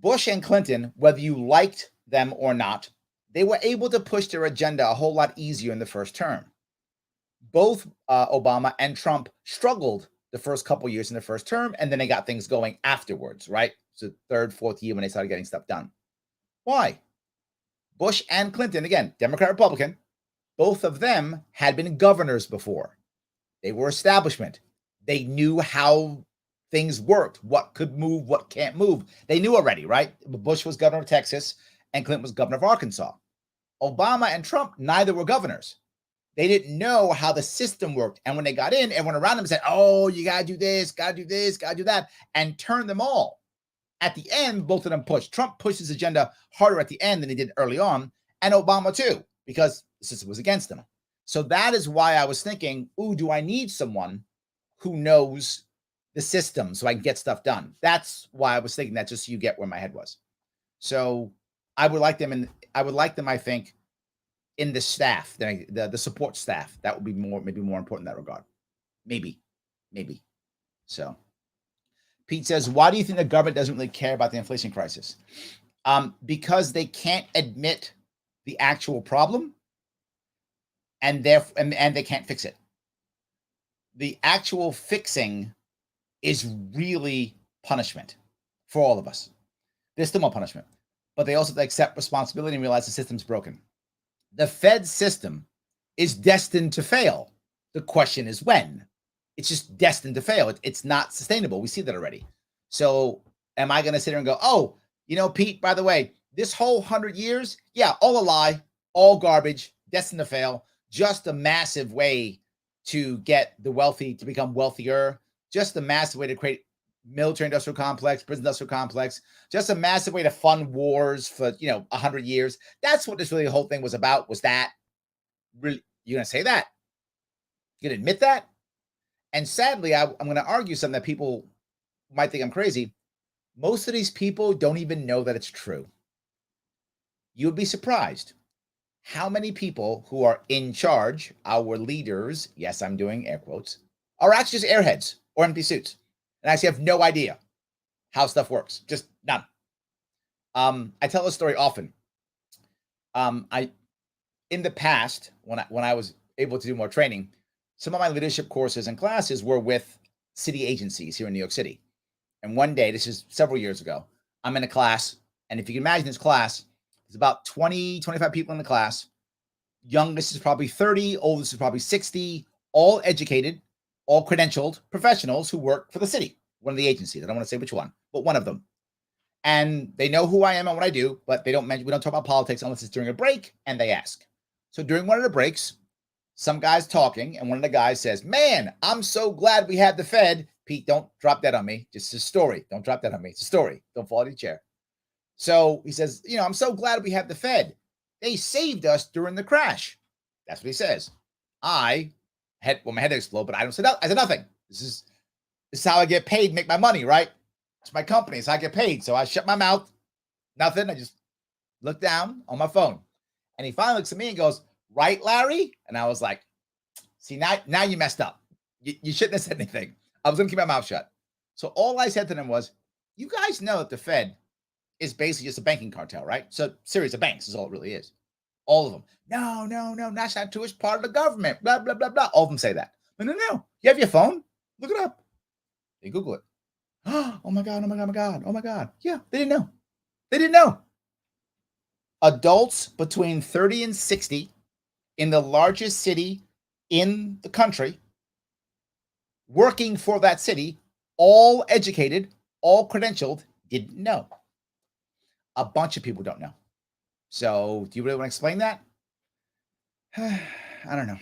Speaker 1: Bush and Clinton, whether you liked them or not, they were able to push their agenda a whole lot easier in the first term. Both Obama and Trump struggled the first couple years in the first term, and then they got things going afterwards, right? So third, fourth year when they started getting stuff done. Why? Bush and Clinton, again, Democrat, Republican, both of them had been governors before. They were establishment. They knew how things worked, what could move, what can't move. They knew already, right? Bush was governor of Texas and Clinton was governor of Arkansas. Obama and Trump, neither were governors. They didn't know how the system worked. And when they got in, everyone around them said, oh, you got to do this, got to do this, got to do that, and turned them all. At the end, both of them pushed. Trump pushed his agenda harder at the end than he did early on, and Obama too, because the system was against him. So that is why I was thinking, ooh, do I need someone who knows the system so I can get stuff done? That's why I was thinking that, just so you get where my head was. So I would like them, I think, in the staff, the support staff. That would be maybe more important in that regard. Maybe. So Pete says, why do you think the government doesn't really care about the inflation crisis? Because they can't admit the actual problem, and they can't fix it. The actual fixing is really punishment for all of us. There's still more punishment, but they also have to accept responsibility and realize the system's broken. The Fed system is destined to fail. The question is when. It's just destined to fail. It's not sustainable. We see that already. So am I going to sit here and go, oh, Pete, by the way, this whole 100 years, yeah, all a lie, all garbage, destined to fail, just a massive way to get the wealthy to become wealthier, just a massive way to create military industrial complex, prison industrial complex, just a massive way to fund wars for, 100 years. That's what this really the whole thing was about, was that. Really, you're going to say that? You're going to admit that? And sadly, I'm going to argue something that people might think I'm crazy. Most of these people don't even know that it's true. You would be surprised how many people who are in charge, our leaders, yes, I'm doing air quotes, are actually just airheads or empty suits and actually have no idea how stuff works. Just none. I tell this story often. In the past, when I was able to do more training, some of my leadership courses and classes were with city agencies here in New York City. And one day, this is several years ago, I'm in a class. And if you can imagine this class, there's about 20, 25 people in the class. Youngest is probably 30, oldest is probably 60, all educated, all credentialed professionals who work for the city, one of the agencies. I don't want to say which one, but one of them. And they know who I am and what I do, but we don't talk about politics unless it's during a break, and they ask. So during one of the breaks, some guy's talking, and one of the guys says, "Man, I'm so glad we had the Fed." Pete, don't drop that on me. Just a story. Don't drop that on me. It's a story. Don't fall out of your chair. So he says, "I'm so glad we have the Fed. They saved us during the crash." That's what he says. My head exploded, but I said nothing. This is how I get paid, make my money, right? It's my company, so I get paid. So I shut my mouth, nothing. I just looked down on my phone. And he finally looks at me and goes, "Right, Larry?" And I was like, "See, now you messed up. You shouldn't have said anything." I was going to keep my mouth shut. So all I said to them was, "You guys know that the Fed is basically just a banking cartel, right? So series of banks is all it really is." All of them. No, that's not true. It's part of the government. Blah, blah, blah, blah. All of them say that. No. You have your phone? Look it up. They Google it. Oh my God. Yeah, they didn't know. Adults between 30 and 60 in the largest city in the country, working for that city, all educated, all credentialed, didn't know. A bunch of people don't know. So do you really want to explain that? I don't know.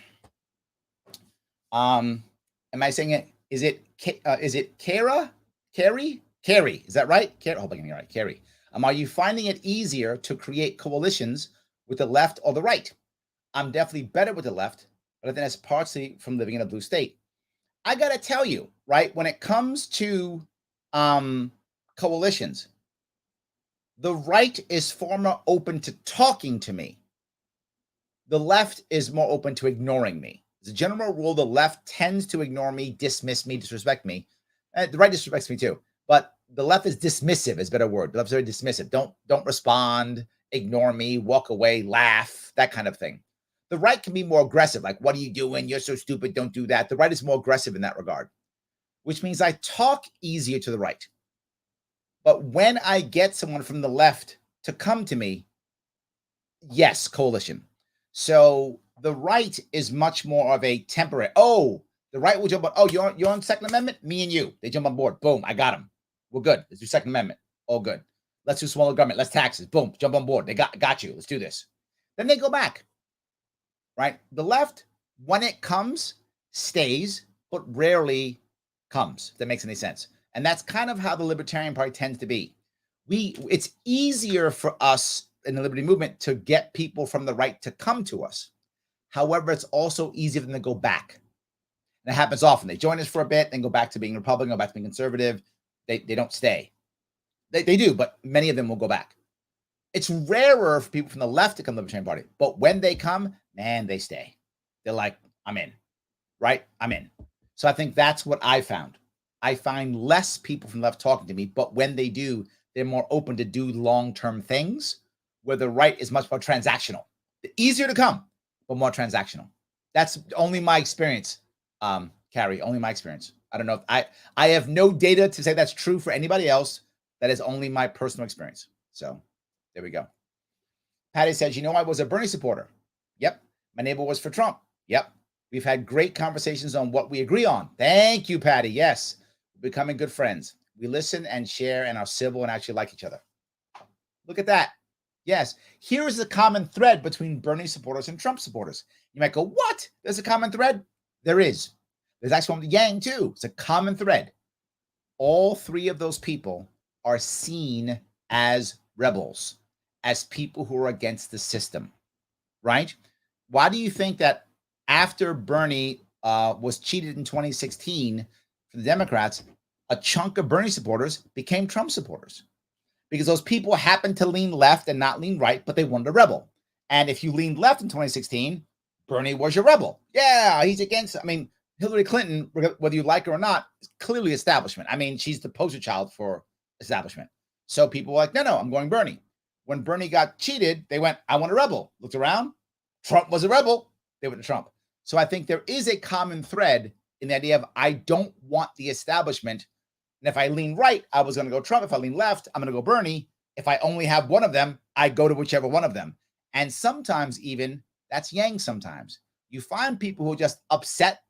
Speaker 1: Am I saying it? Is it Kara? Carrie? Is that right? Hope I can hear right. Carrie. Are you finding it easier to create coalitions with the left or the right? I'm definitely better with the left, but I think that's partially from living in a blue state. I got to tell you, right, when it comes to coalitions, the right is far more open to talking to me. The left is more open to ignoring me. As a general rule, the left tends to ignore me, dismiss me, disrespect me. The right disrespects me too, but the left is dismissive is a better word. The left's very dismissive. Don't respond, ignore me, walk away, laugh, that kind of thing. The right can be more aggressive, like, "What are you doing? You're so stupid. Don't do that." The right is more aggressive in that regard, which means I talk easier to the right. But when I get someone from the left to come to me, yes, coalition. So the right is much more of a temporary. Oh, the right will jump on. Oh, you're on Second Amendment? Me and you. They jump on board. Boom, I got them. We're good. Let's do Second Amendment. All good. Let's do smaller government. Let's taxes. Boom, jump on board. They got you. Let's do this. Then they go back. Right? The left, when it comes, stays, but rarely comes, if that makes any sense. And that's kind of how the Libertarian Party tends to be. It's easier for us in the liberty movement to get people from the right to come to us. However, it's also easier for them to go back. And it happens often. They join us for a bit, then go back to being Republican, go back to being conservative. They don't stay. They do, but many of them will go back. It's rarer for people from the left to come to the Libertarian Party, but when they come, man, they stay. They're like, "I'm in," right? I'm in. So I think that's what I found. I find less people from the left talking to me, but when they do, they're more open to do long-term things, where the right is much more transactional. Easier to come, but more transactional. That's only my experience, Carrie, only my experience. I don't know. I have no data to say that's true for anybody else. That is only my personal experience. So there we go. Patty says, I was a Bernie supporter. Yep. My neighbor was for Trump. Yep. We've had great conversations on what we agree on. Thank you, Patty. Yes. We're becoming good friends. We listen and share and are civil and actually like each other. Look at that. Yes. Here is the common thread between Bernie supporters and Trump supporters. You might go, what? There's a common thread? There is. There's actually one with Yang too. It's a common thread. All three of those people are seen as rebels, as people who are against the system, right? Why do you think that after Bernie was cheated in 2016 for the Democrats, a chunk of Bernie supporters became Trump supporters? Because those people happened to lean left and not lean right, but they wanted a rebel. And if you leaned left in 2016, Bernie was your rebel. Yeah, he's against, Hillary Clinton, whether you like her or not, is clearly establishment. She's the poster child for establishment. So people were like, no, I'm going Bernie. When Bernie got cheated, they went, I want a rebel. Looked around, Trump was a rebel. They went to Trump. So I think there is a common thread in the idea of I don't want the establishment. And if I lean right, I was going to go Trump. If I lean left, I'm going to go Bernie. If I only have one of them, I go to whichever one of them. And sometimes even that's Yang sometimes. You find people who are just upset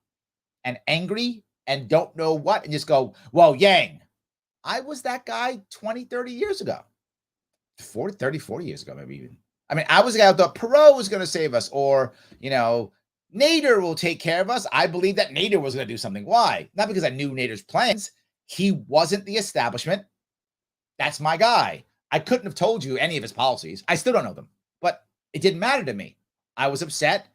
Speaker 1: and angry and don't know what, and just go, well, Yang, I was that guy 20, 30 years ago. 40, 30, 40 years ago, maybe even. I mean, I was the guy who thought Perot was going to save us, or, Nader will take care of us. I believed that Nader was going to do something. Why? Not because I knew Nader's plans. He wasn't the establishment. That's my guy. I couldn't have told you any of his policies. I still don't know them, but it didn't matter to me. I was upset.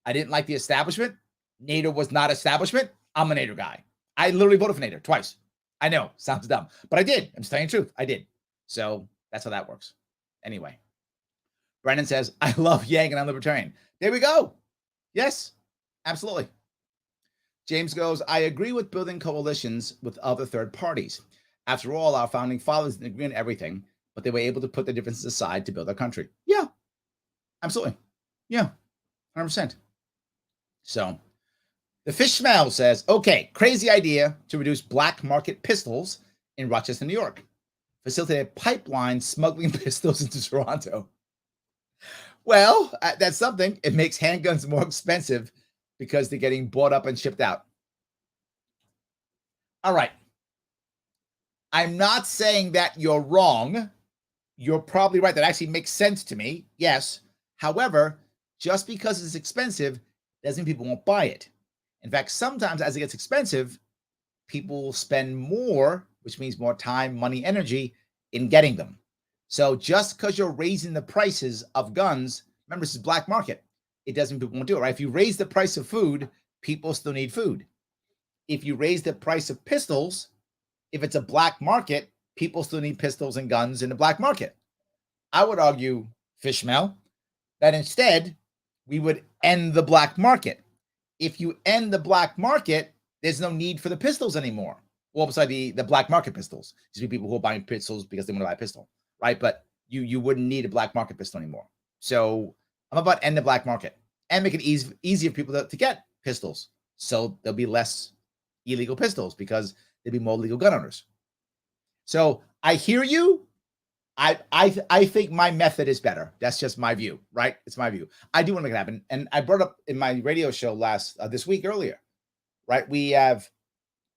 Speaker 1: I didn't like the establishment. Nader was not establishment. I'm a Nader guy. I literally voted for Nader twice. I know, sounds dumb, but I did. I'm telling the truth. I did. So that's how that works. Anyway, Brennan says, I love Yang and I'm libertarian. There we go. Yes, absolutely. James goes, I agree with building coalitions with other third parties. After all, our founding fathers didn't agree on everything, but they were able to put their differences aside to build our country. Yeah, absolutely. Yeah, 100%. So the fish smell says, okay, crazy idea to reduce black market pistols in Rochester, New York. Facilitate a pipeline smuggling pistols into Toronto. Well, that's something. It makes handguns more expensive because they're getting bought up and shipped out. All right. I'm not saying that you're wrong. You're probably right. That actually makes sense to me. Yes. However, just because it's expensive doesn't mean people won't buy it. In fact, sometimes as it gets expensive, people will spend more, which means more time, money, energy in getting them. So just because you're raising the prices of guns, remember, this is black market. It doesn't mean people won't do it, right? If you raise the price of food, people still need food. If you raise the price of pistols, if it's a black market, people still need pistols and guns in the black market. I would argue, Fishmel, that instead we would end the black market. If you end the black market, there's no need for the pistols anymore. Well, besides the black market pistols, these people who are buying pistols because they want to buy a pistol, right? But you wouldn't need a black market pistol anymore. So I'm about end the black market and make it easier for people to get pistols. So there'll be less illegal pistols because there'll be more legal gun owners. So I hear you. I think my method is better. That's just my view, right? It's my view. I do want to make it happen. And I brought up in my radio show this week earlier, right? We've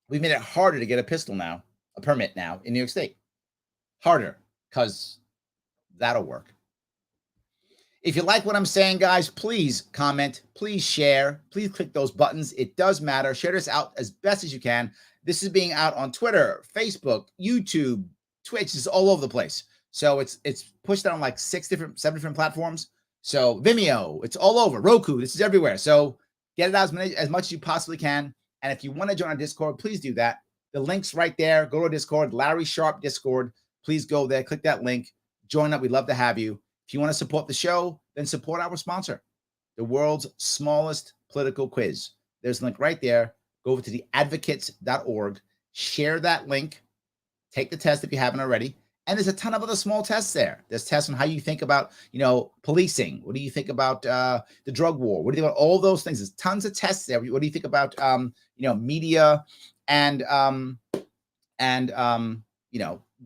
Speaker 1: made it harder to get a pistol now, a permit now in New York State. Harder, because that'll work. If you like what I'm saying, guys, please comment, please share, please click those buttons. It does matter. Share this out as best as you can. This is being out on Twitter, Facebook, YouTube, Twitch. It's all over the place. So it's pushed out on like 7 different platforms. So Vimeo, it's all over. Roku, this is everywhere. So get it out as much as you possibly can. And if you want to join our Discord, please do that. The link's right there. Go to Discord, Larry Sharpe Discord. Please go there, click that link, join up. We'd love to have you. If you want to support the show, then support our sponsor, the world's smallest political quiz. There's a link right there. Go over to theadvocates.org, share that link, take the test if you haven't already. And there's a ton of other small tests there. There's tests on how you think about, policing. What do you think about the drug war? What do you think about all those things? There's tons of tests there. What do you think about, media and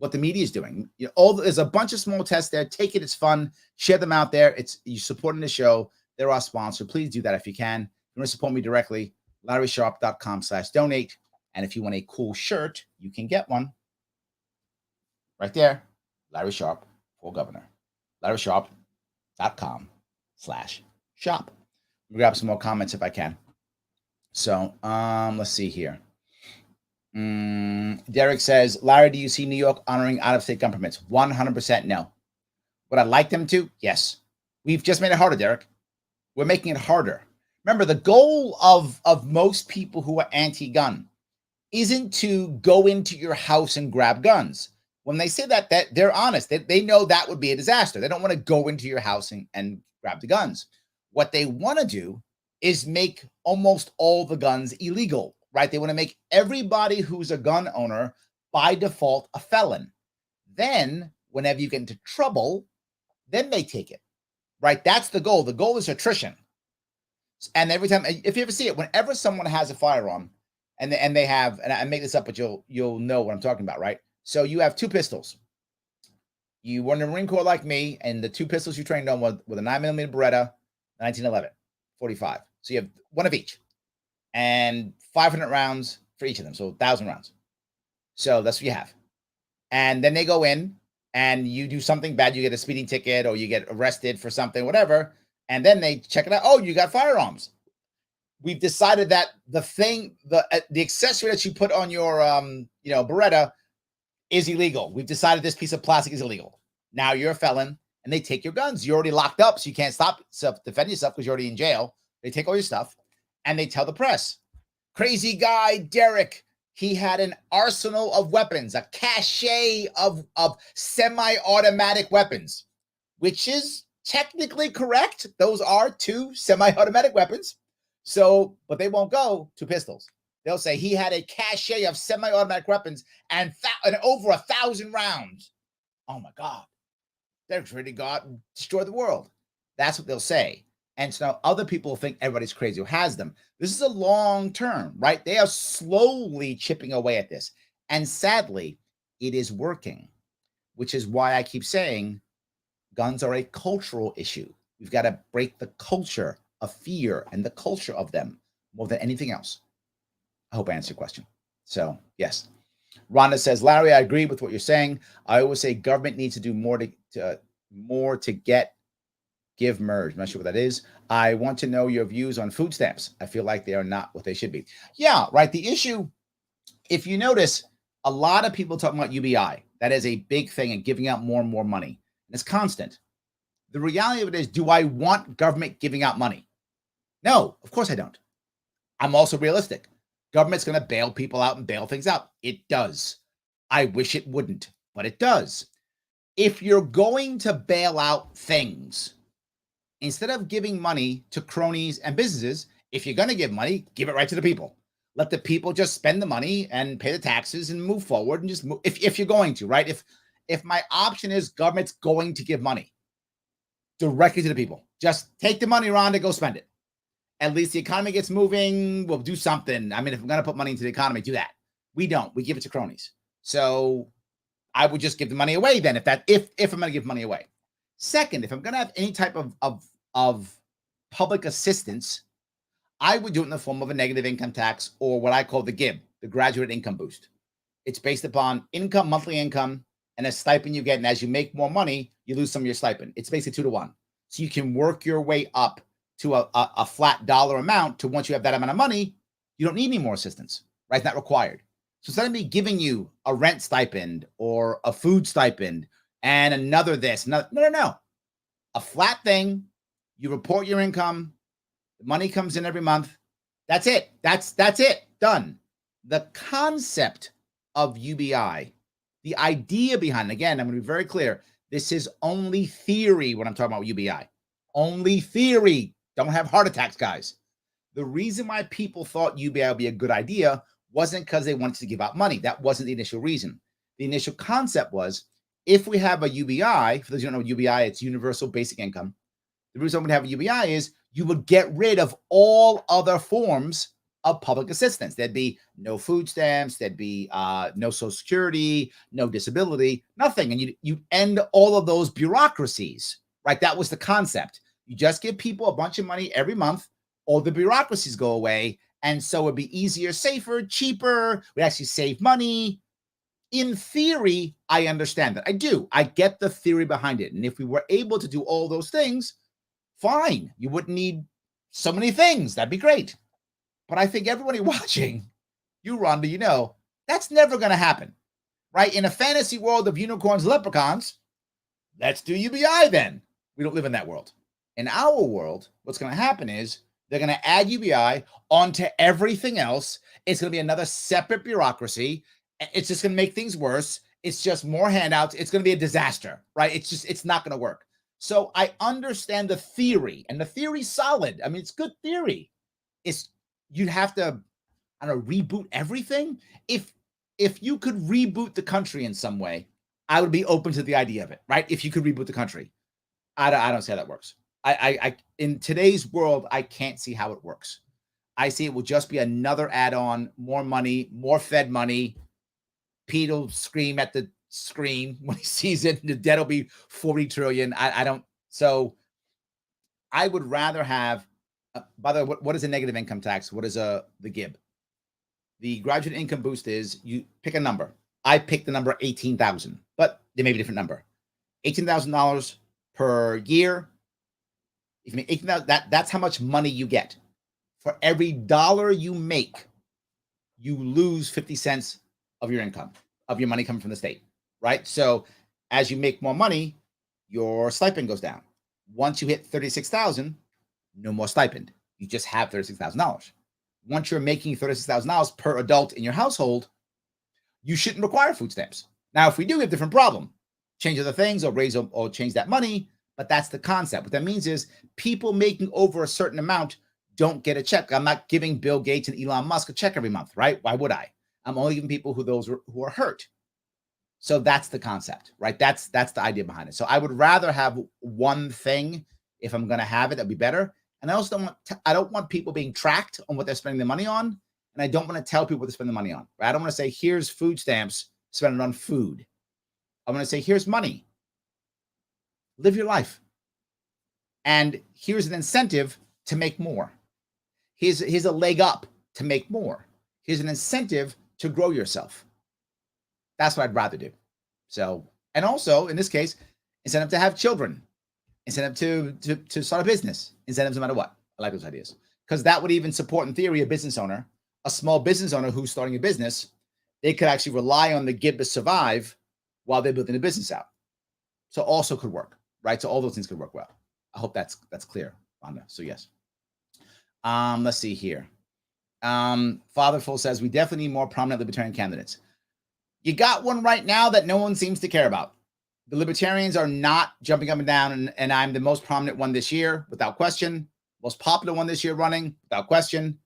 Speaker 1: what the media is doing? There's a bunch of small tests there. Take it. It's fun. Share them out there. You're supporting the show. They're our sponsor. Please do that if you can. If you want to support me directly, LarrySharpe.com/donate. And if you want a cool shirt, you can get one. Right there, Larry Sharpe for governor. LarrySharpe.com/shop. Grab some more comments if I can. So let's see here. Derek says, Larry, do you see New York honoring out-of-state gun permits? 100% no. Would I like them to? Yes. We've just made it harder, Derek. We're making it harder. Remember, the goal of most people who are anti-gun isn't to go into your house and grab guns. When they say that they're honest. They know that would be a disaster. They don't want to go into your house and grab the guns. What they want to do is make almost all the guns illegal, right? They want to make everybody who's a gun owner by default a felon. Then, whenever you get into trouble, then they take it, right? That's the goal. The goal is attrition. And every time, if you ever see it, whenever someone has a firearm, and they have, and I make this up, but you'll know what I'm talking about, right? So you have 2 pistols. You were in the Marine Corps like me, and the 2 pistols you trained on with a 9mm Beretta, 1911, 45. So you have one of each. and 500 rounds for each of them. So 1,000 rounds. So that's what you have. And then they go in and you do something bad. You get a speeding ticket or you get arrested for something, whatever. And then they check it out. Oh, you got firearms. We've decided that the accessory that you put on your, Beretta is illegal. We've decided this piece of plastic is illegal. Now you're a felon and they take your guns. You're already locked up, so you can't defend yourself because you're already in jail. They take all your stuff and they tell the press, crazy guy, Derek, he had an arsenal of weapons, a cache of semi-automatic weapons, which is technically correct. Those are 2 semi-automatic weapons. So, but they won't go to pistols. They'll say he had a cache of semi-automatic weapons and over 1,000 rounds. Oh my God. Derek's ready to destroy the world. That's what they'll say. And so now other people think everybody's crazy who has them. This is a long term, right? They are slowly chipping away at this. And sadly, it is working, which is why I keep saying guns are a cultural issue. We've got to break the culture of fear and the culture of them more than anything else. I hope I answered your question. So, yes. Rhonda says, Larry, I agree with what you're saying. I always say government needs to do more to give merge. I'm not sure what that is. I want to know your views on food stamps. I feel like they are not what they should be. Yeah, right. The issue, if you notice, a lot of people talking about UBI. That is a big thing and giving out more and more money. And it's constant. The reality of it is, do I want government giving out money? No, of course I don't. I'm also realistic. Government's going to bail people out and bail things out. It does. I wish it wouldn't, but it does. If you're going to bail out things, instead of giving money to cronies and businesses, if you're going to give money, give it right to the people. Let the people just spend the money and pay the taxes and move forward and just move. If you're going to, right? If my option is government's going to give money directly to the people, just take the money around and go spend it. At least the economy gets moving. We'll do something. I mean, if I'm going to put money into the economy, do that. We don't. We give it to cronies. So I would just give the money away then if I'm going to give money away. Second, if I'm going to have any type of public assistance, I would do it in the form of a negative income tax or what I call the GIB, the graduate income boost. It's based upon income, monthly income, and a stipend you get. And as you make more money, you lose some of your stipend. It's basically 2-to-1. So you can work your way up to a flat dollar amount to once you have that amount of money, you don't need any more assistance, right? It's not required. So instead of me giving you a rent stipend or a food stipend and another this, no. A flat thing, you report your income, the money comes in every month. That's it. That's it. Done. The concept of UBI, the idea behind it, again, I'm going to be very clear. This is only theory when I'm talking about UBI. Only theory. Don't have heart attacks, guys. The reason why people thought UBI would be a good idea wasn't because they wanted to give out money. That wasn't the initial reason. The initial concept was, if we have a UBI, for those who don't know UBI, it's universal basic income. The reason we have a UBI is you would get rid of all other forms of public assistance. There'd be no food stamps, there'd be no Social Security, no disability, nothing. And you end all of those bureaucracies, right? That was the concept. You just give people a bunch of money every month, all the bureaucracies go away. And so it'd be easier, safer, cheaper. We actually save money. In theory, I understand that. I do. I get the theory behind it. And if we were able to do all those things, fine. You wouldn't need so many things. That'd be great. But I think everybody watching, you, Rhonda, that's never going to happen, right? In a fantasy world of unicorns and leprechauns, let's do UBI then. We don't live in that world. In our world, what's going to happen is they're going to add UBI onto everything else. It's going to be another separate bureaucracy. It's just going to make things worse. It's just more handouts. It's going to be a disaster, right? It's not going to work. So I understand the theory, and the theory's solid. I mean, it's good theory. You'd have to, reboot everything. If you could reboot the country in some way, I would be open to the idea of it, right? If you could reboot the country. I don't see how that works. I in today's world, I can't see how it works. I see it will just be another add-on, more money, more Fed money. Pete will scream at the screen when he sees it. The debt will be 40 trillion. So I would rather have By the way, what is a negative income tax? What is the GIB? The graduate income boost is you pick a number. I picked the number 18,000, but there may be a different number. $18,000 per year. If you make 18,000, that's how much money you get. For every dollar you make, you lose 50 cents of your income, of your money coming from the state, right? So as you make more money, your stipend goes down. Once you hit 36,000, no more stipend. You just have $36,000. Once you're making $36,000 per adult in your household, you shouldn't require food stamps. Now, if we do, we have a different problem. Change other things or raise or change that money, but that's the concept. What that means is people making over a certain amount don't get a check. I'm not giving Bill Gates and Elon Musk a check every month, right? Why would I? I'm only giving people who are hurt. So that's the concept, right? That's the idea behind it. So I would rather have one thing if I'm going to have it. That'd be better. And I also don't want people being tracked on what they're spending their money on. And I don't want to tell people what to spend the money on. Right? I don't want to say, here's food stamps, spend it on food. I want to say, here's money. Live your life. And here's an incentive to make more. Here's a leg up to make more. Here's an incentive to grow yourself. That's what I'd rather do. So, and also in this case, incentive to have children, incentive to start a business, incentives no matter what. I like those ideas because that would even support, in theory, a business owner, a small business owner who's starting a business. They could actually rely on the GIB to survive while they're building a business out. So also could work, right? So all those things could work well. I hope that's clear, Rhonda. So yes. Let's see here. Fatherful says we definitely need more prominent libertarian candidates. You got one right now that no one seems to care about. The libertarians are not jumping up and down, and I'm the most prominent one this year, without question. Most popular one this year running, without question.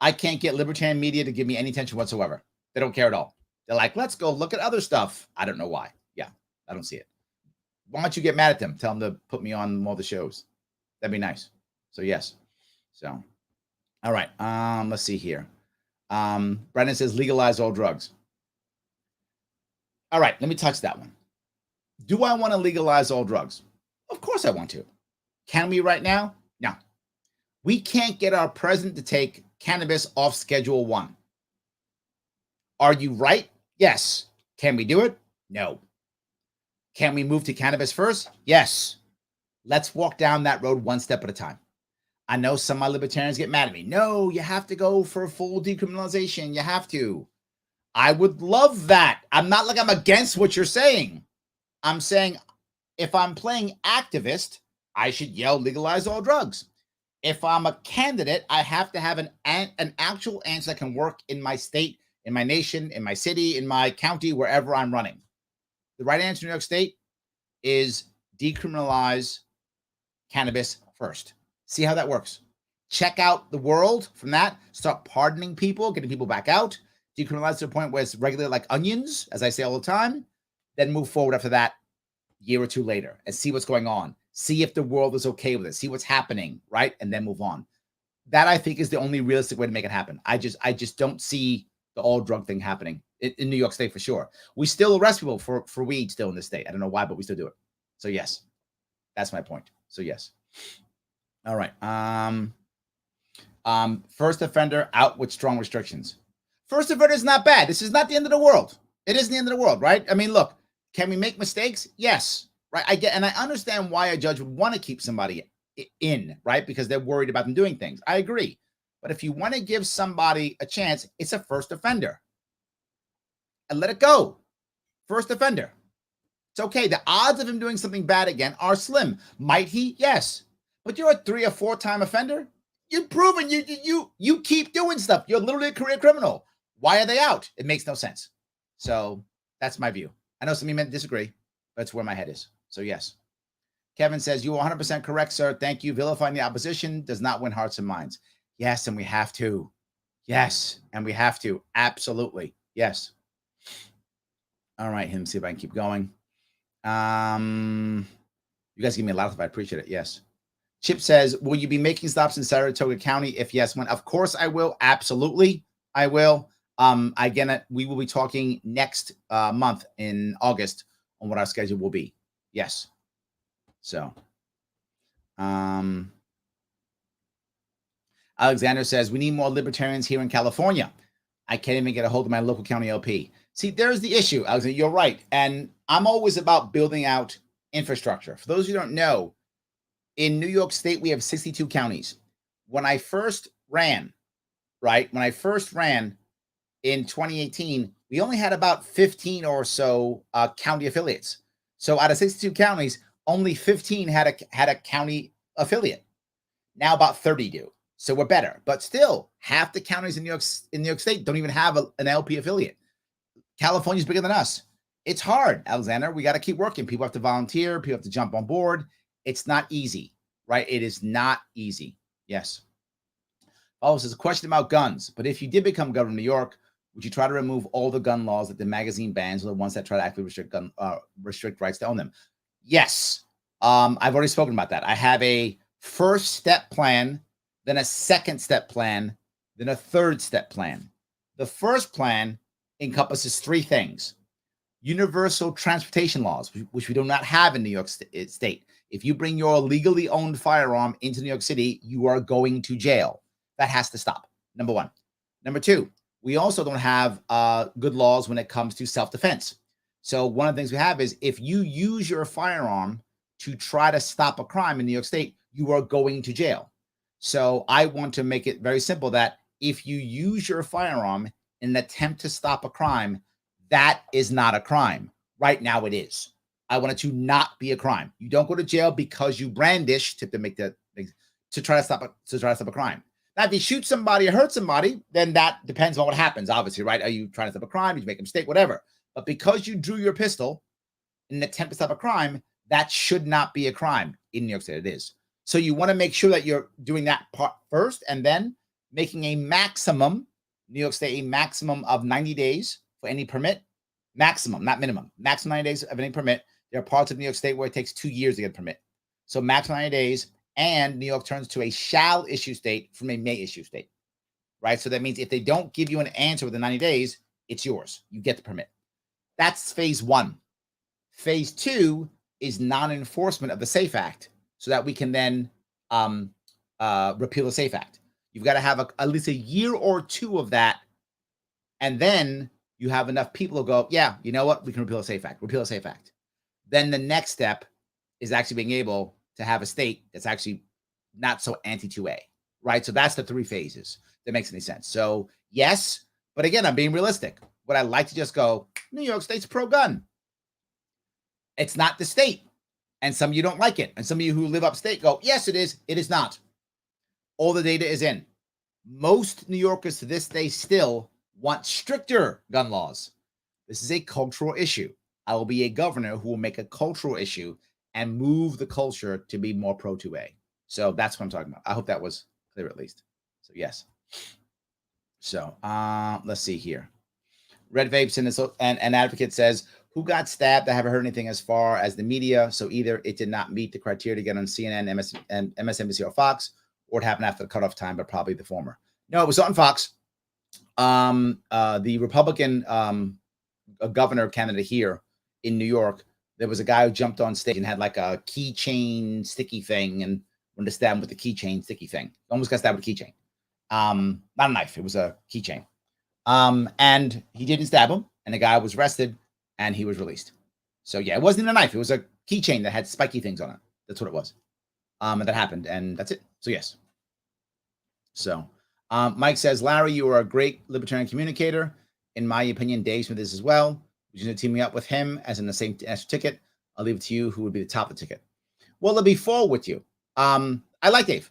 Speaker 1: I can't get libertarian media to give me any attention whatsoever. They don't care at all. They're like, let's go look at other stuff. I don't know why. Yeah, I don't see it. Why don't you get mad at them? Tell them to put me on more of the shows. That'd be nice. So yes. So, all right. Let's see here. Brendan says legalize all drugs. All right, let me touch that one. Do I want to legalize all drugs? Of course I want to. Can we right now? No. We can't get our president to take cannabis off Schedule 1. Are you right? Yes. Can we do it? No. Can we move to cannabis first? Yes. Let's walk down that road one step at a time. I know some of my libertarians get mad at me. No, you have to go for full decriminalization. You have to. I would love that. I'm not like I'm against what you're saying. I'm saying if I'm playing activist, I should yell legalize all drugs. If I'm a candidate, I have to have an actual answer that can work in my state, in my nation, in my city, in my county, wherever I'm running. The right answer in New York State is decriminalize cannabis first. See how that works. Check out the world from that. Start pardoning people, getting people back out. Decriminalize to the point where it's regulated like onions, as I say all the time. Then move forward after that year or two later and see what's going on. See if the world is okay with it. See what's happening, right? And then move on. That, I think, is the only realistic way to make it happen. I just don't see the all drug thing happening in New York State for sure. We still arrest people for weed still in this state. I don't know why, but we still do it. So yes, that's my point. So yes. All right. First offender out with strong restrictions. First offender is not bad. This is not the end of the world. It isn't the end of the world, right? I mean, look, can we make mistakes? Yes. Right. I understand why a judge would want to keep somebody in, right? Because they're worried about them doing things. I agree. But if you want to give somebody a chance, it's a first offender. And let it go. First offender. It's okay. The odds of him doing something bad again are slim. Might he? Yes. But you're a 3 or 4 time offender. You've proven you keep doing stuff. You're literally a career criminal. Why are they out? It makes no sense. So that's my view. I know some of you may disagree, but that's where my head is. So yes. Kevin says, you are 100% correct, sir. Thank you. Vilifying the opposition does not win hearts and minds. Yes, and we have to. Yes, and we have to. Absolutely. Yes. All right, him. See if I can keep going. You guys give me a lot of. I appreciate it. Yes. Chip says, will you be making stops in Saratoga County? If yes, when? Of course I will. Absolutely, I will. Again, we will be talking next month in August on what our schedule will be. Yes. So, Alexander says, we need more libertarians here in California. I can't even get a hold of my local county LP. See, there's the issue, Alexander. You're right. And I'm always about building out infrastructure. For those who don't know, in New York State, we have 62 counties. When I first ran, in 2018, we only had about 15 or so county affiliates. So out of 62 counties, only 15 had a county affiliate. Now about 30 do. So we're better. But still, half the counties in New York State don't even have an LP affiliate. California's bigger than us. It's hard, Alexander. We got to keep working. People have to volunteer. People have to jump on board. It's not easy, right? It is not easy. Yes. Oh, this is a question about guns. But if you did become governor of New York, would you try to remove all the gun laws that the magazine bans, or the ones that try to actually restrict rights to own them? Yes. I've already spoken about that. I have a first step plan, then a second step plan, then a third step plan. The first plan encompasses three things: universal transportation laws, which we do not have in New York State. If you bring your legally owned firearm into New York City, you are going to jail. That has to stop. Number one. Number two, we also don't have good laws when it comes to self-defense. So one of the things we have is, if you use your firearm to try to stop a crime in New York State, you are going to jail. So I want to make it very simple that if you use your firearm in an attempt to stop a crime, that is not a crime. Right now it is. I want it to not be a crime. You don't go to jail because you brandish to try to stop a crime. Now, if you shoot somebody or hurt somebody, then that depends on what happens, obviously, right? Are you trying to stop a crime? Did you make a mistake? Whatever. But because you drew your pistol in an attempt to stop a crime, that should not be a crime. In New York State, it is. So you want to make sure that you're doing that part first, and then making a maximum, New York State, a maximum of 90 days for any permit. Maximum, not minimum. Maximum 90 days of any permit. There are parts of New York State where it takes 2 years to get a permit. So maximum 90 days. And New York turns to a shall issue state from a may issue state, right? So that means if they don't give you an answer within 90 days, it's yours. You get the permit. That's phase one. Phase two is non-enforcement of the SAFE Act, so that we can then repeal the SAFE Act. You've got to have at least a year or two of that, and then you have enough people who go, yeah, you know what? We can repeal the SAFE Act. Repeal the SAFE Act. Then the next step is actually being able to have a state that's actually not so anti-2A, right? So that's the three phases. That makes any sense. So yes, but again, I'm being realistic. Would I like to just go, New York State's pro-gun? It's not the state. And some of you don't like it. And some of you who live upstate go, yes, it is. It is not. All the data is in. Most New Yorkers to this day still want stricter gun laws. This is a cultural issue. I will be a governor who will make a cultural issue and move the culture to be more pro 2A. So that's what I'm talking about. I hope that was clear at least. So yes. So let's see here. Red Vapes and an advocate says, who got stabbed? I haven't heard anything as far as the media. So either it did not meet the criteria to get on CNN, MSNBC, or Fox, or it happened after the cutoff time, but probably the former. No, it was on Fox. The Republican governor candidate here in New York, there was a guy who jumped on stage and had like a keychain sticky thing, and wanted to stab him with the keychain sticky thing. Almost got stabbed with a keychain. Not a knife. It was a keychain. And he didn't stab him, and the guy was arrested, and he was released. So yeah, it wasn't even a knife. It was a keychain that had spiky things on it. That's what it was. And that happened, and that's it. So yes. So Mike says, Larry, you are a great libertarian communicator. In my opinion, Dave Smith is as well. We're going to team me up with him as in the same ticket. I'll leave it to you who would be the top of the ticket. Well, there'll be four with you. I like Dave.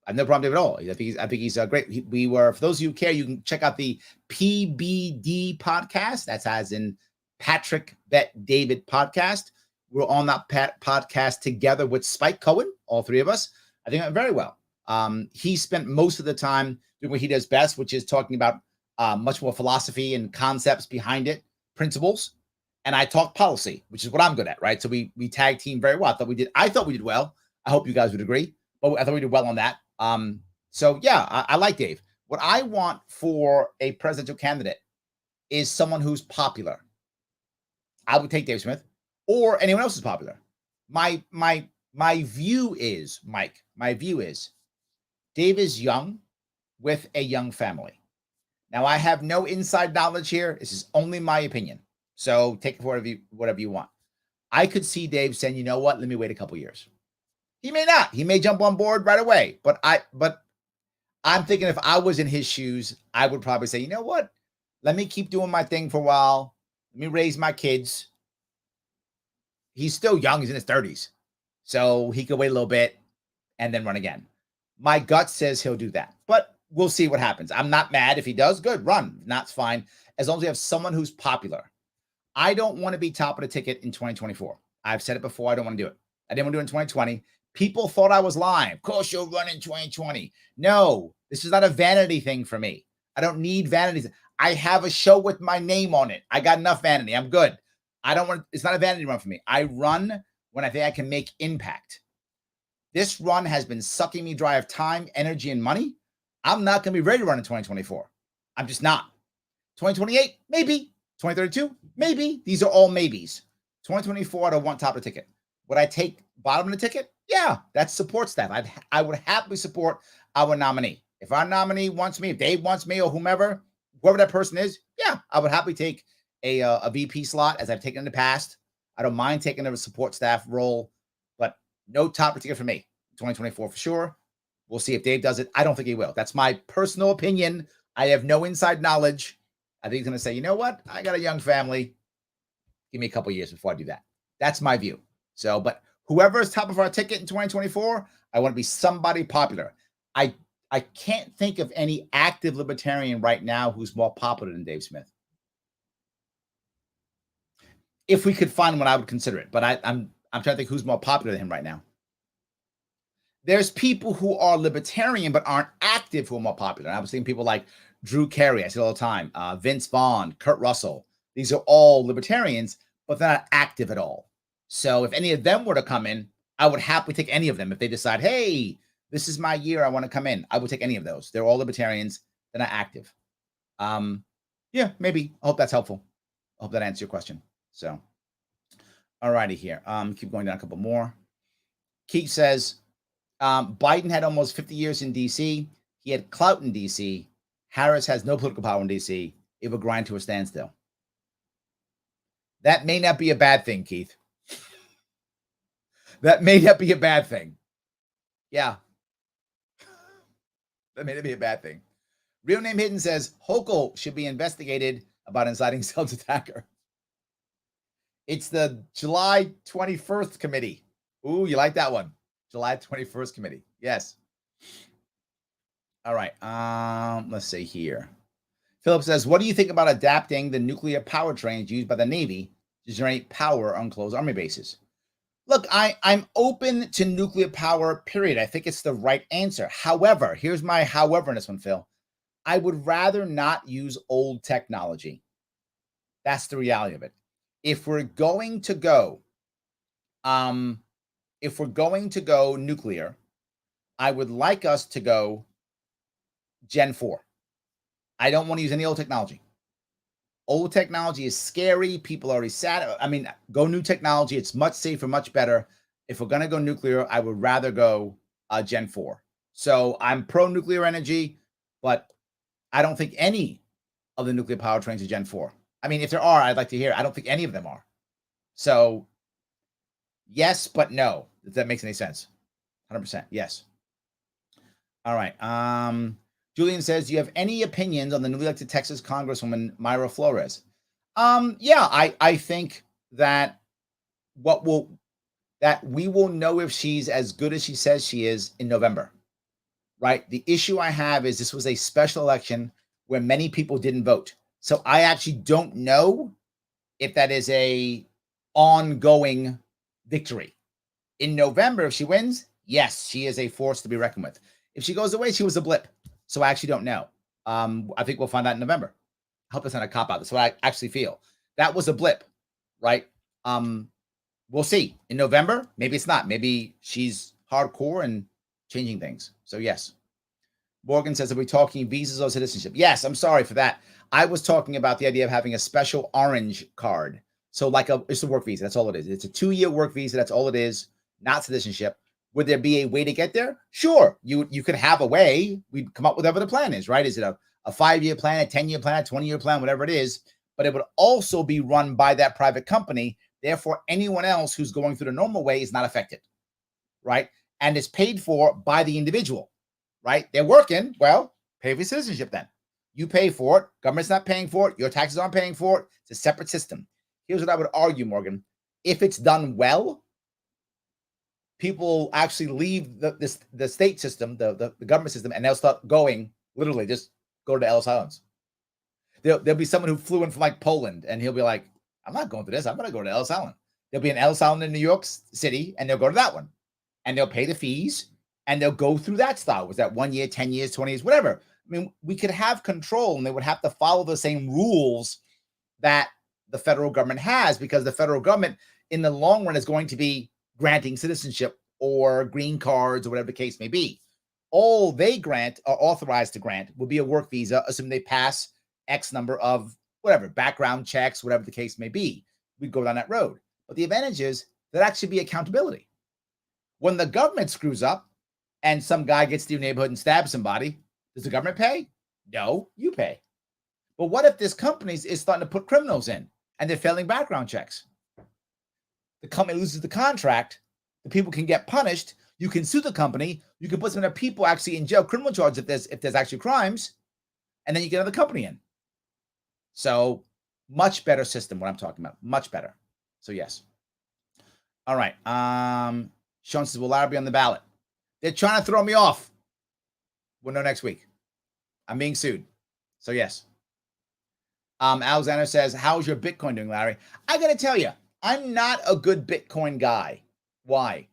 Speaker 1: I have no problem with Dave at all. I think he's great. We were, for those of you who care, you can check out the PBD podcast. That's as in Patrick Bet David podcast. We're on that podcast together with Spike Cohen, all three of us. I think it went very well. He spent most of the time doing what he does best, which is talking about much more philosophy and concepts behind it, principles. And I talk policy, which is what I'm good at, right? So we tag team very well. I thought we did well. I hope you guys would agree, but I thought we did well on that. So yeah, I like Dave. What I want for a presidential candidate is someone who's popular. I would take Dave Smith, or anyone else is popular. My view is, Mike, Dave is young. with a young family. Now, I have no inside knowledge here. This is only my opinion. So take it for whatever you want. I could see Dave saying, you know what? Let me wait a couple years. He may not. He may jump on board right away. But I'm thinking if I was in his shoes, I would probably say, you know what? Let me keep doing my thing for a while. Let me raise my kids. He's still young. He's in his 30s. So he could wait a little bit and then run again. My gut says he'll do that. But we'll see what happens. I'm not mad if he does. Good, run. That's fine. As long as you have someone who's popular. I don't want to be top of the ticket in 2024. I've said it before. I don't want to do it. I didn't want to do it in 2020. People thought I was lying. Of course, you'll run in 2020. No, this is not a vanity thing for me. I don't need vanity. I have a show with my name on it. I got enough vanity. I'm good. I don't want. It's not a vanity run for me. I run when I think I can make impact. This run has been sucking me dry of time, energy, and money. I'm not going to be ready to run in 2024. I'm just not. 2028, maybe. 2032, maybe. These are all maybes. 2024, I don't want top of the ticket. Would I take bottom of the ticket? Yeah, that's support staff. I would happily support our nominee. If our nominee wants me, if Dave wants me, or whoever that person is, yeah, I would happily take a VP slot as I've taken in the past. I don't mind taking a support staff role, but no top of the ticket for me. 2024 for sure. We'll see if Dave does it. I don't think he will. That's my personal opinion. I have no inside knowledge. I think he's going to say, you know what? I got a young family. Give me a couple years before I do that. That's my view. So, but whoever is top of our ticket in 2024, I want to be somebody popular. I can't think of any active libertarian right now who's more popular than Dave Smith. If we could find one, I would consider it. But I'm trying to think who's more popular than him right now. There's people who are libertarian but aren't active who are more popular. I was seeing people like Drew Carey, I see it all the time, Vince Vaughn, Kurt Russell. These are all libertarians, but they're not active at all. So if any of them were to come in, I would happily take any of them. If they decide, hey, this is my year, I want to come in, I would take any of those. They're all libertarians. They're not active. Yeah, maybe. I hope that's helpful. I hope that answers your question. So, all righty here. Keep going down a couple more. Keith says, Biden had almost 50 years in D.C. He had clout in D.C. Harris has no political power in D.C. It would grind to a standstill. That may not be a bad thing, Keith. That may not be a bad thing. Yeah. That may not be a bad thing. Real Name Hidden says, Hochul should be investigated about inciting self-attacker. It's the July 21st committee. Ooh, you like that one? July 21st committee. Yes. All right. Let's see here. Philip says, what do you think about adapting the nuclear power trains used by the Navy to generate power on closed army bases? Look, I'm open to nuclear power, period. I think it's the right answer. However, here's my however in this one, Phil. I would rather not use old technology. That's the reality of it. If we're going to go nuclear, I would like us to go Gen 4. I don't want to use any old technology. Old technology is scary. People already sat. I mean, go new technology. It's much safer, much better. If we're going to go nuclear, I would rather go Gen 4. So I'm pro-nuclear energy, but I don't think any of the nuclear power trains are Gen 4. I mean, if there are, I'd like to hear. I don't think any of them are. So yes, but no, if that makes any sense. 100%. Yes. All right. Julian says, do you have any opinions on the newly elected Texas Congresswoman Mayra Flores? Yeah, I think that we will know if she's as good as she says she is in November, right? The issue I have is this was a special election where many people didn't vote. So I actually don't know if that is a ongoing victory. In November, if she wins, yes, she is a force to be reckoned with. If she goes away, she was a blip. So I actually don't know. I think we'll find out in November. I hope that's not a cop-out. That's what I actually feel. That was a blip, right? We'll see. In November, maybe it's not. Maybe she's hardcore and changing things. So yes. Morgan says, are we talking visas or citizenship? Yes, I'm sorry for that. I was talking about the idea of having a special orange card. So like it's a work visa. That's all it is. It's a 2-year work visa. That's all it is. Not citizenship. Would there be a way to get there? Sure, you could have a way. We'd come up with whatever the plan is, right? Is it a 5-year plan, a 10-year plan, a 20-year plan, whatever it is? But it would also be run by that private company. Therefore, anyone else who's going through the normal way is not affected, right? And it's paid for by the individual, right? They're working, well, pay for citizenship then. You pay for it. Government's not paying for it. Your taxes aren't paying for it. It's a separate system. Here's what I would argue, Morgan. If it's done well, people actually leave the state system, the government system, and they'll start going, literally, just go to the Ellis Islands. There'll be someone who flew in from like Poland, and he'll be like, I'm not going to this. I'm going to go to Ellis Island. There'll be an Ellis Island in New York City, and they'll go to that one. And they'll pay the fees, and they'll go through that style. Was that 1 year, 10 years, 20 years, whatever. I mean, we could have control, and they would have to follow the same rules that the federal government has, because the federal government, in the long run, is going to be granting citizenship or green cards or whatever the case may be. All they grant, are authorized to grant, will be a work visa, assuming they pass X number of whatever, background checks, whatever the case may be. We'd go down that road. But the advantage is that actually be accountability. When the government screws up and some guy gets to your neighborhood and stabs somebody, does the government pay? No, you pay. But what if this company is starting to put criminals in and they're failing background checks? The company loses the contract. The people can get punished. You can sue the company. You can put some of the people actually in jail, criminal charges if there's actually crimes, and then you get another company in. So much better system, what I'm talking about. Much better. So yes. All right. Sean says, will Larry be on the ballot? They're trying to throw me off. We'll know next week. I'm being sued. So yes. Alexander says, how's your Bitcoin doing, Larry? I got to tell you, I'm not a good Bitcoin guy. Why?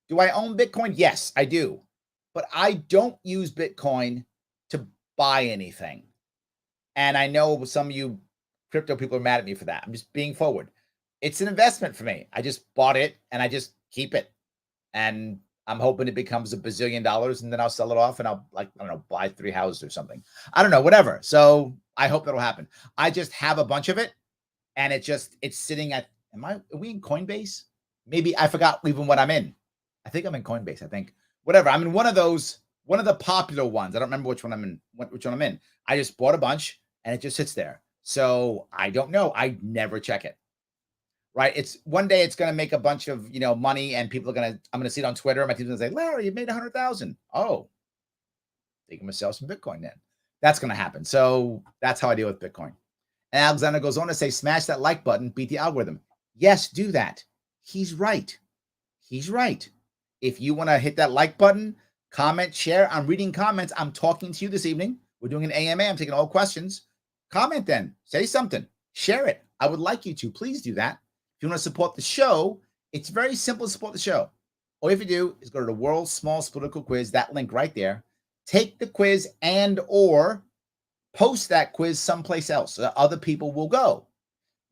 Speaker 1: Do I own Bitcoin? Yes, I do. But I don't use Bitcoin to buy anything. And I know some of you crypto people are mad at me for that. I'm just being forward. It's an investment for me. I just bought it and I just keep it. And I'm hoping it becomes $1 bazillion, and then I'll sell it off and I'll, like, I don't know, buy 3 houses or something. I don't know, whatever. So I hope that'll happen. I just have a bunch of it, and it's sitting at, are we in Coinbase? Maybe I forgot even what I'm in. I think I'm in Coinbase. I think whatever. I'm in one of the popular ones. I don't remember which one I'm in. I just bought a bunch and it just sits there. So I don't know. I never check it. Right. It's one day it's going to make a bunch of, money, and I'm going to see it on Twitter. My team's going to say, Larry, you made 100,000. Oh, I think I'm going to sell some Bitcoin then. That's going to happen. So that's how I deal with Bitcoin. And Alexander goes on to say, smash that like button, beat the algorithm. Yes, do that. He's right. He's right. If you want to hit that like button, comment, share. I'm reading comments. I'm talking to you this evening. We're doing an AMA. I'm taking all questions. Comment then. Say something. Share it. I would like you to. Please do that. If you want to support the show, it's very simple to support the show. All you have to do is go to the World's Smallest Political Quiz, that link right there. Take the quiz or post that quiz someplace else so that other people will go.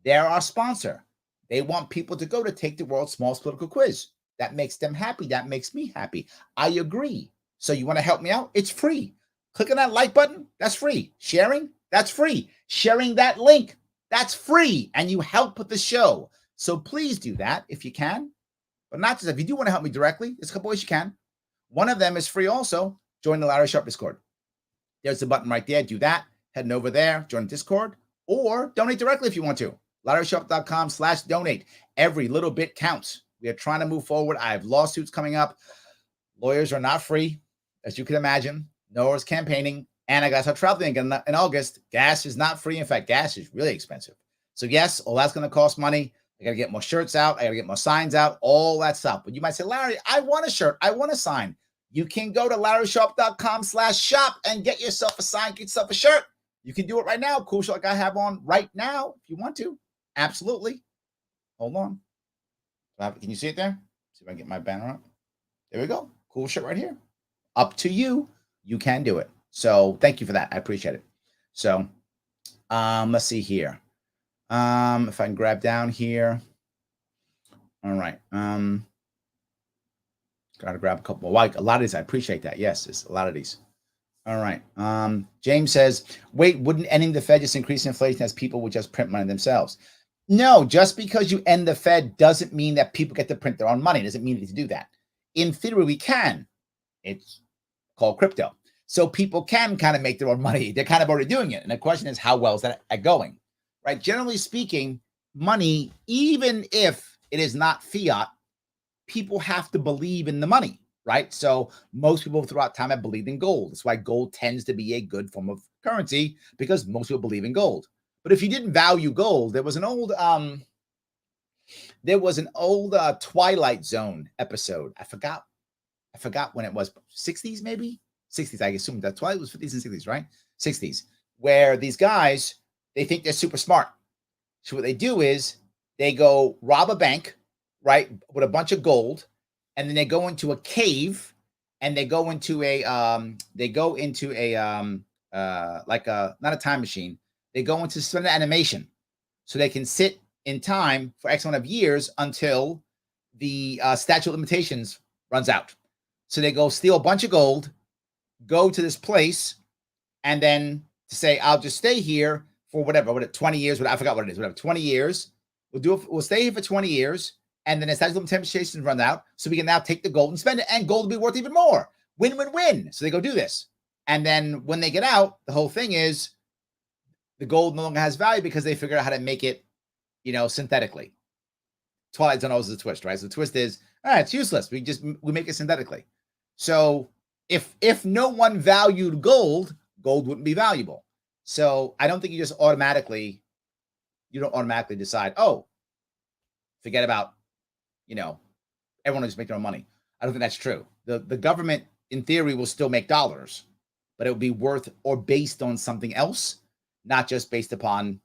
Speaker 1: They're our sponsor. They want people to go to take the World's Smallest Political Quiz. That makes them happy. That makes me happy. I agree. So you want to help me out? It's free. Click on that like button. That's free. Sharing? That's free. Sharing that link? That's free. And you help with the show. So please do that if you can. But not just if you do want to help me directly, there's a couple ways you can. One of them is free also. Join the Larry Sharpe Discord. There's the button right there. Do that. Heading over there. Join Discord. Or donate directly if you want to. LarrySharpe.com/donate. Every little bit counts. We are trying to move forward. I have lawsuits coming up. Lawyers are not free, as you can imagine. Nor is campaigning. And I got to start traveling again in August. Gas is not free. In fact, gas is really expensive. So yes, all that's going to cost money. I got to get more shirts out. I got to get more signs out, all that stuff. But you might say, Larry, I want a shirt. I want a sign. You can go to LarrySharpe.com/shop and get yourself a sign, get yourself a shirt. You can do it right now. Cool shirt like I have on right now if you want to. Absolutely. Hold on. Can you see it there? See if I can get my banner up. There we go. Cool shirt right here. Up to you. You can do it. So thank you for that. I appreciate it. So let's see here. If I can grab down here. All right. Gotta grab a couple more. Like a lot of these. I appreciate that. Yes, it's a lot of these. All right. James says, wait, wouldn't ending the Fed just increase inflation as people would just print money themselves? No, just because you end the Fed doesn't mean that people get to print their own money. It doesn't mean to do that. in theory, we can. It's called crypto. So people can kind of make their own money. They're kind of already doing it. And the question is, how well is that at going? Right? Generally speaking, money, even if it is not fiat, people have to believe in the money, right? So most people throughout time have believed in gold. That's why gold tends to be a good form of currency, because most people believe in gold. But if you didn't value gold, there was an old Twilight Zone episode. I forgot when it was. 60s, maybe 60s. I assume that Twilight was 50s and 60s, right? 60s, where these guys, they think they're super smart. So what they do is they go rob a bank, right, with a bunch of gold, and then they go into a cave, and they go into a like a, not a time machine. They go into some animation, so they can sit in time for X amount of years until the statute of limitations runs out. So they go steal a bunch of gold, go to this place, and then to say, I'll just stay here for whatever, 20 years, I forgot what it is, whatever, 20 years. We'll stay here for 20 years, and then the statute of limitations run out, so we can now take the gold and spend it, and gold will be worth even more. Win, win, win. So they go do this. And then when they get out, the whole thing is the gold no longer has value because they figure out how to make it, synthetically. Twilight Zone always is a twist, right? So the twist is, it's useless. We make it synthetically. So if no one valued gold wouldn't be valuable. So I don't think you don't automatically decide, forget about, everyone will just make their own money. I don't think that's true. The government, in theory, will still make dollars, but it will be worth or based on something else, not just based upon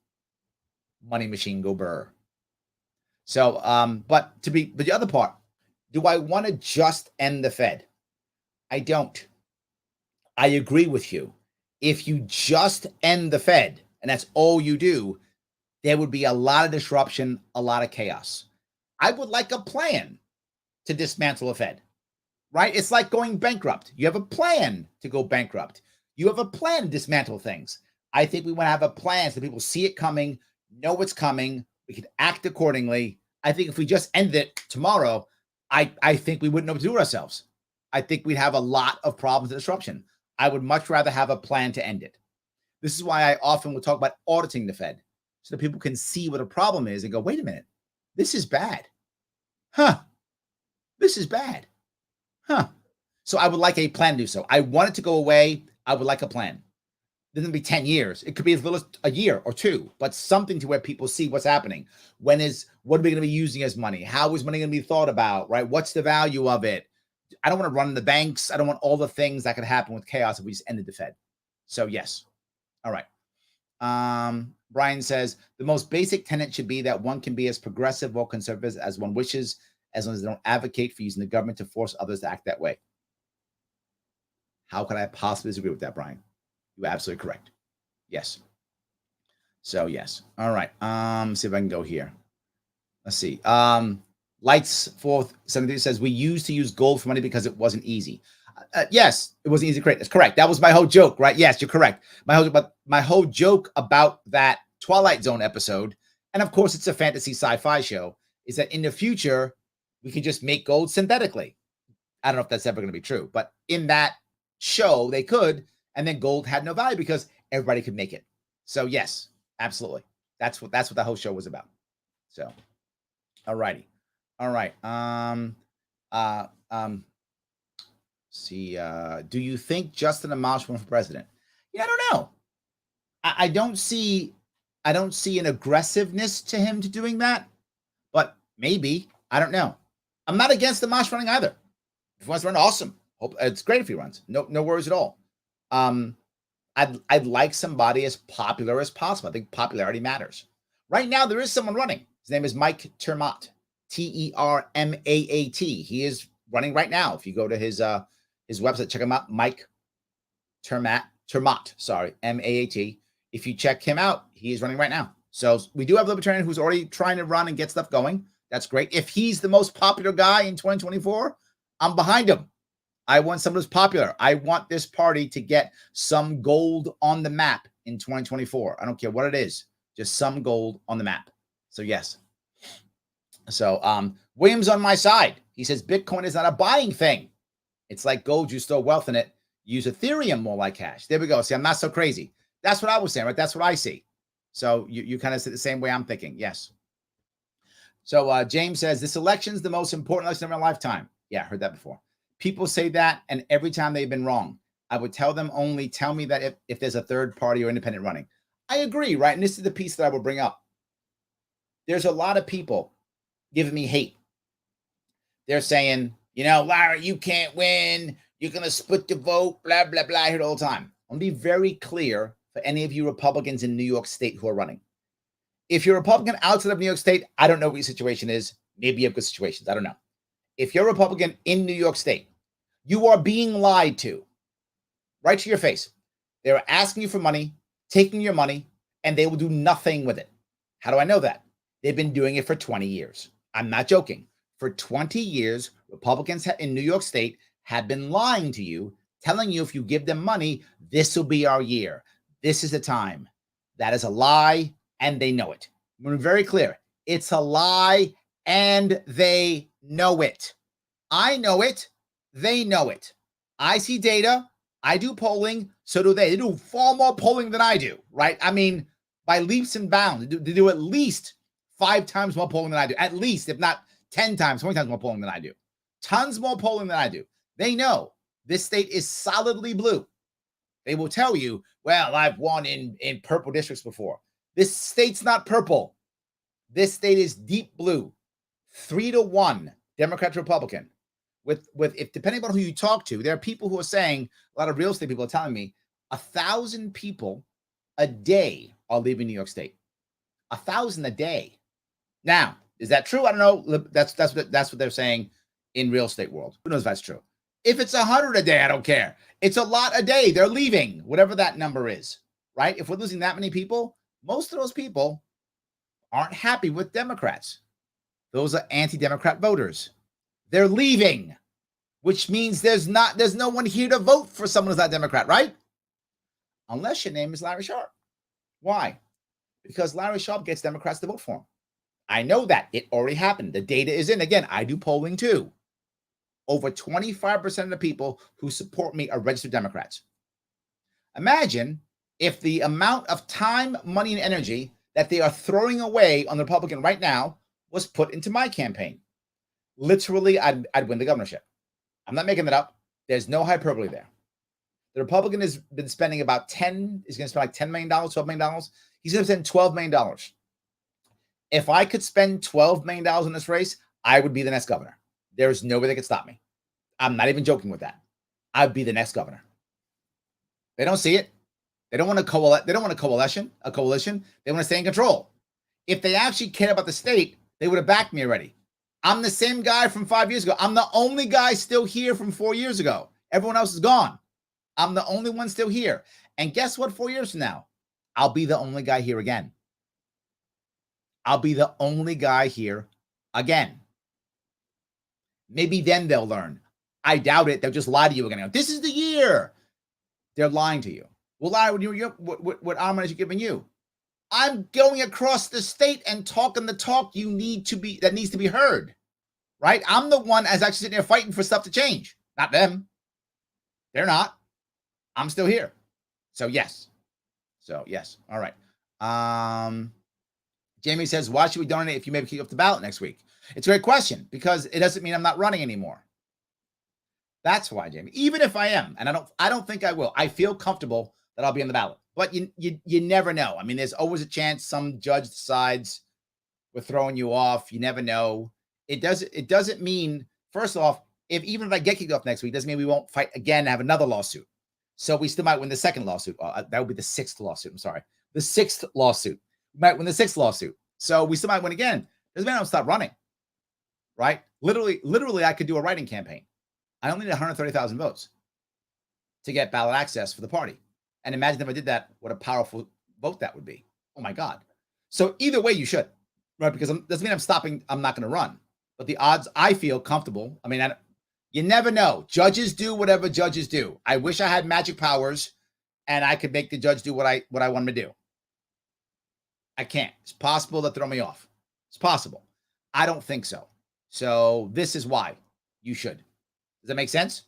Speaker 1: money machine go burr. So, but the other part, do I want to just end the Fed? I don't. I agree with you. If you just end the Fed and that's all you do, there would be a lot of disruption, a lot of chaos. I would like a plan to dismantle a Fed, right? It's like going bankrupt. You have a plan to go bankrupt. You have a plan to dismantle things. I think we want to have a plan so people see it coming, know what's coming. We can act accordingly. I think if we just end it tomorrow, I think we wouldn't know what to do with ourselves. I think we'd have a lot of problems and disruption. I would much rather have a plan to end it. This is why I often will talk about auditing the Fed, so that people can see what a problem is and go, wait a minute, this is bad. This is bad. So I would like a plan to do so. I want it to go away. I would like a plan. It doesn't be 10 years. It could be as little as a year or two, but something to where people see what's happening. What are we going to be using as money? How is money going to be thought about, right? What's the value of it? I don't want to run the banks. I don't want all the things that could happen with chaos if we just ended the Fed. So yes. All right. Brian says, the most basic tenet should be that one can be as progressive or conservative as one wishes, as long as they don't advocate for using the government to force others to act that way. How could I possibly disagree with that, Brian? You're absolutely correct. Yes. So yes. All right. See if I can go here. Let's see. Lights 473 says, we used to use gold for money because it wasn't easy. Yes, it wasn't easy to create. That's correct. That was my whole joke, right? Yes, you're correct. My whole joke about that Twilight Zone episode, and of course it's a fantasy sci-fi show, is that in the future we can just make gold synthetically. I don't know if that's ever going to be true, but in that show they could, and then gold had no value because everybody could make it. So yes, absolutely. That's what the whole show was about. So, all righty. All right. See, do you think Justin Amash will run for president? Yeah, I don't know. I don't see an aggressiveness to him to doing that, but maybe. I don't know. I'm not against Amash running either. If he wants to run, awesome. Hope it's great if he runs. No worries at all. I'd like somebody as popular as possible. I think popularity matters. Right now, there is someone running. His name is Mike Termat. Termaat. He is running right now. If you go to his website, check him out. Mike Termat. Sorry, Maat. If you check him out, he is running right now. So we do have a libertarian who's already trying to run and get stuff going. That's great. If he's the most popular guy in 2024, I'm behind him. I want someone who's popular. I want this party to get some gold on the map in 2024. I don't care what it is, just some gold on the map. So yes. So William's on my side. He says Bitcoin is not a buying thing. It's like gold. You store wealth in it. Use Ethereum more like cash. There we go. See, I'm not so crazy. That's what I was saying, right? That's what I see. So you kind of see the same way I'm thinking. Yes. So James says, this election is the most important election of my lifetime. Yeah, I heard that before. People say that, and every time they've been wrong. I would tell them only tell me that if there's a third party or independent running. I agree, right? And this is the piece that I will bring up. There's a lot of people giving me hate. They're saying, Larry, you can't win. You're going to split the vote, blah, blah, blah. I hear it all the time. I'm going to be very clear for any of you Republicans in New York State who are running. If you're a Republican outside of New York State, I don't know what your situation is. Maybe you have good situations. I don't know. If you're a Republican in New York State, you are being lied to right to your face. They're asking you for money, taking your money, and they will do nothing with it. How do I know that? They've been doing it for 20 years. I'm not joking. For 20 years, Republicans in New York State have been lying to you, telling you if you give them money, this will be our year. This is the time. That is a lie, and they know it. I'm very clear. It's a lie, and they know it. I know it. They know it. I see data. I do polling. So do they. They do far more polling than I do, right? I mean, by leaps and bounds. They do at least 5 times more polling than I do. At least, if not 10 times, 20 times more polling than I do. Tons more polling than I do. They know this state is solidly blue. They will tell you, well, I've won in purple districts before. This state's not purple. This state is deep blue. 3-1 Democrat to Republican. If depending on who you talk to, there are people who are saying, a lot of real estate people are telling me 1,000 people a day are leaving New York State. 1,000 a day. Now, is that true? I don't know. That's what they're saying in real estate world. Who knows if that's true? If it's 100 a day, I don't care. It's a lot a day. They're leaving, whatever that number is, right? If we're losing that many people, most of those people aren't happy with Democrats. Those are anti-Democrat voters. They're leaving, which means there's no one here to vote for someone who's not Democrat, right? Unless your name is Larry Sharpe. Why? Because Larry Sharpe gets Democrats to vote for him. I know that. It already happened. The data is in. Again, I do polling too. Over 25% of the people who support me are registered Democrats. Imagine if the amount of time, money, and energy that they are throwing away on the Republican right now was put into my campaign. Literally, I'd win the governorship. I'm not making that up. There's no hyperbole there. The Republican has been spending about is going to spend like $10 million, $12 million. He's going to spend $12 million. If I could spend $12 million in this race, I would be the next governor. There's no way they could stop me. I'm not even joking with that. I'd be the next governor. They don't see it. They don't want to They don't want a coalition. They want to stay in control. If they actually cared about the state, they would have backed me already. I'm the same guy from 5 years ago. I'm the only guy still here from 4 years ago. Everyone else is gone. I'm the only one still here. And guess what? 4 years from now, I'll be the only guy here again. I'll be the only guy here again. Maybe then they'll learn. I doubt it. They'll just lie to you again. This is the year. They're lying to you. Well, lie when what armor is he giving you? I'm going across the state and talking the talk that needs to be heard, right? I'm the one that's actually sitting there fighting for stuff to change, not them. They're not. I'm still here. So yes. All right. Jamie says, why should we donate if you maybe kick off the ballot next week? It's a great question because it doesn't mean I'm not running anymore. That's why, Jamie. Even if I am, and I don't think I will. I feel comfortable that I'll be on the ballot. But you never know. I mean, there's always a chance some judge decides we're throwing you off. You never know. It doesn't mean, first off, even if I get kicked off next week, doesn't mean we won't fight again and have another lawsuit. So we still might win the second lawsuit. That would be the 6th lawsuit. I'm sorry. The 6th lawsuit. We might win the 6th lawsuit. So we still might win again. Doesn't mean I don't stop running. Right? Literally, I could do a writing campaign. I only need 130,000 votes to get ballot access for the party. And imagine if I did that, what a powerful vote that would be. Oh my God. So either way you should, right? Because doesn't mean I'm stopping. I'm not going to run, but the odds I feel comfortable. I mean, you never know. Judges do whatever judges do. I wish I had magic powers and I could make the judge do what I want him to do. I can't. It's possible to throw me off. It's possible. I don't think so. So this is why. you should. Does that make sense?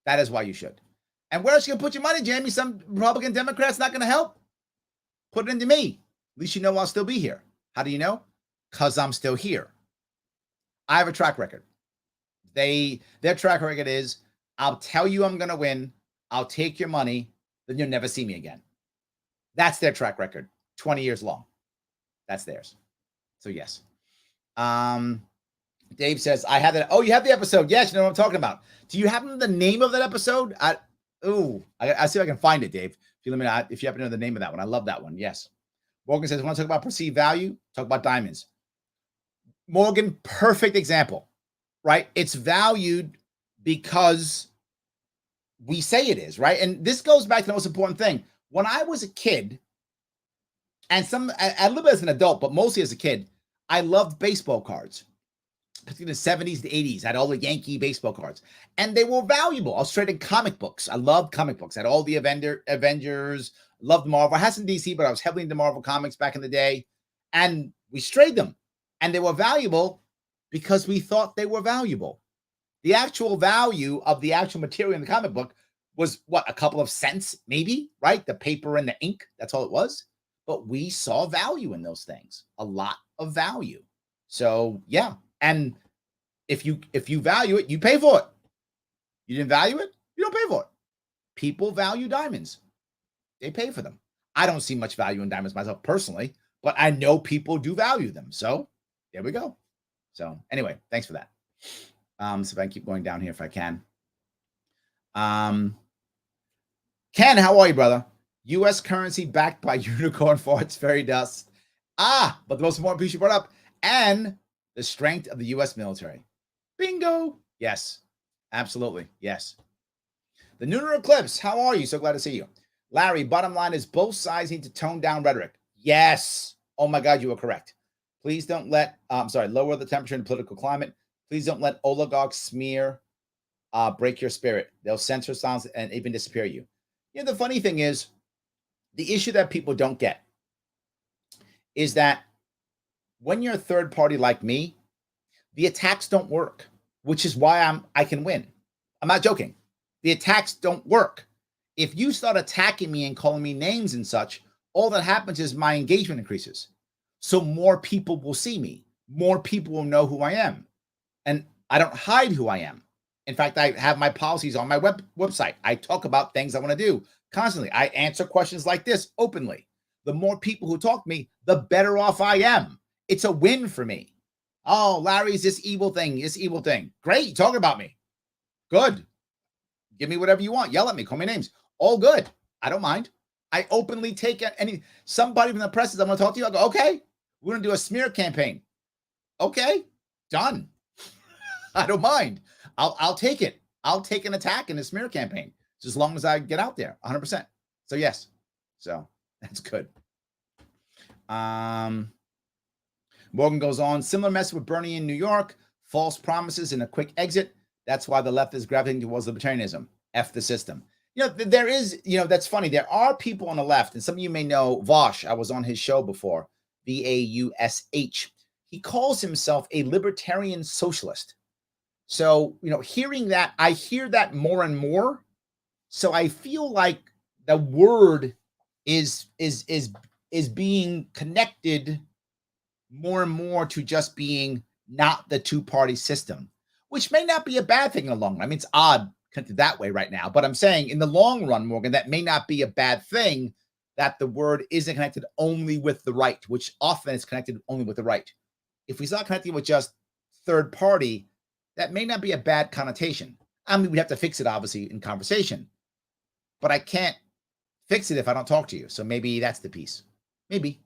Speaker 1: That is why you should. And where else you going to put your money, Jamie? Some Republican Democrats not going to help? Put it into me. At least you know I'll still be here. How do you know? Because I'm still here. I have a track record. Their track record is, I'll tell you I'm going to win. I'll take your money. Then you'll never see me again. That's their track record. 20 years long. That's theirs. So yes. Dave says, I had that. Oh, you have the episode. Yes, you know what I'm talking about. Do you have the name of that episode? I see if I can find it, Dave. If you let me know, if you happen to know the name of that one. I love that one. Yes. Morgan says, want to talk about perceived value? Talk about diamonds. Morgan, perfect example, right? It's valued because we say it is, right? And this goes back to the most important thing. When I was a kid, and a little bit as an adult, but mostly as a kid, I loved baseball cards. In the 70s, the 80s, I had all the Yankee baseball cards, and they were valuable. I was trading comic books. I loved comic books. I had all the Avengers, loved Marvel. I had some DC, but I was heavily into Marvel comics back in the day, and we traded them, and they were valuable because we thought they were valuable. The actual value of the actual material in the comic book was what, a couple of cents, maybe, right? The paper and the ink, that's all it was. But we saw value in those things, a lot of value. So yeah. And if you value it, you pay for it. You didn't value it, you don't pay for it. People value diamonds. They pay for them. I don't see much value in diamonds myself personally, but I know people do value them. So there we go. So anyway, thanks for that. So if I can keep going down here if I can. Ken, how are you, brother? U.S. currency backed by unicorn farts, fairy dust. But the most important piece you brought up, and the strength of the U.S. military. Bingo. Yes, absolutely. Yes. The lunar eclipse. How are you? So glad to see you. Larry, bottom line is both sides need to tone down rhetoric. Yes. Oh my God, you were correct. Please don't let, lower the temperature in the political climate. Please don't let oligarchs smear, break your spirit. They'll censor sounds and even disappear you. You know, the funny thing is, the issue that people don't get is that when you're a third party like me, the attacks don't work, which is why I can win. I'm not joking. The attacks don't work. If you start attacking me and calling me names and such, all that happens is my engagement increases. So more people will see me. More people will know who I am. And I don't hide who I am. In fact, I have my policies on my website. I talk about things I want to do constantly. I answer questions like this openly. The more people who talk to me, the better off I am. It's a win for me. Oh, Larry's this evil thing. Great, you're talking about me. Good. Give me whatever you want. Yell at me. Call me names. All good. I don't mind. I openly take somebody from the press says, I'm going to talk to you. I go, okay, we're going to do a smear campaign. Okay, done. I don't mind. I'll take it. I'll take an attack in a smear campaign just as long as I get out there 100%. So yes. So that's good. Morgan goes on, similar message with Bernie in New York, false promises and a quick exit. That's why the left is gravitating towards libertarianism. F the system. You know, there is, that's funny. There are people on the left, and some of you may know Vosh. I was on his show before, Vaush. He calls himself a libertarian socialist. So, hearing that, I hear that more and more. So I feel like the word is being connected more and more to just being not the two-party system, which may not be a bad thing in the long run. I mean, it's odd connected that way right now, but I'm saying in the long run, Morgan, that may not be a bad thing, that the word isn't connected only with the right, which often is connected only with the right. If we start connecting with just third party, that may not be a bad connotation. I mean, we have to fix it, obviously, in conversation, but I can't fix it if I don't talk to you. So maybe that's the piece. Maybe.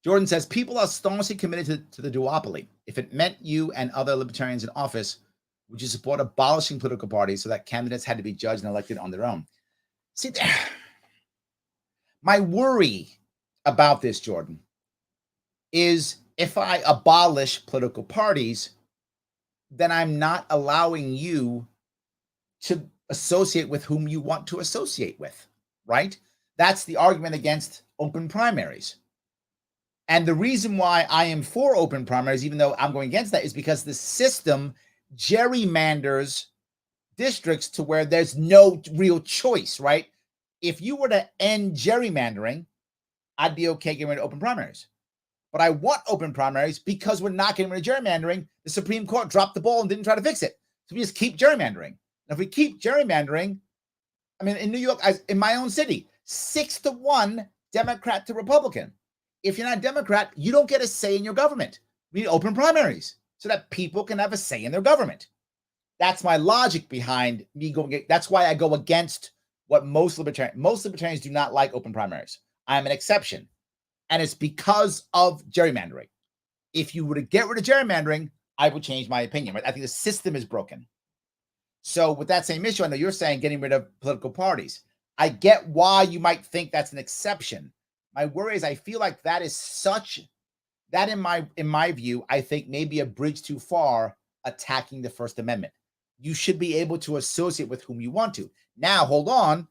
Speaker 1: Jordan says, people are staunchly committed to the duopoly. If it meant you and other libertarians in office, would you support abolishing political parties so that candidates had to be judged and elected on their own? See, my worry about this, Jordan, is if I abolish political parties, then I'm not allowing you to associate with whom you want to associate with, right? That's the argument against open primaries. And the reason why I am for open primaries, even though I'm going against that, is because the system gerrymanders districts to where there's no real choice, right? If you were to end gerrymandering, I'd be okay getting rid of open primaries. But I want open primaries because we're not getting rid of gerrymandering. The Supreme Court dropped the ball and didn't try to fix it. So we just keep gerrymandering. And if we keep gerrymandering, I mean, in New York, in my own city, 6-1 Democrat to Republican. If you're not a Democrat, you don't get a say in your government. We need open primaries so that people can have a say in their government. That's my logic behind me going. That's why I go against what most libertarians do not like open primaries. I'm an exception. And it's because of gerrymandering. If you were to get rid of gerrymandering, I would change my opinion. Right? I think the system is broken. So with that same issue, I know you're saying getting rid of political parties. I get why you might think that's an exception. My worry is I feel like that is that in my view, I think maybe a bridge too far attacking the First Amendment. You should be able to associate with whom you want to. Now, hold on.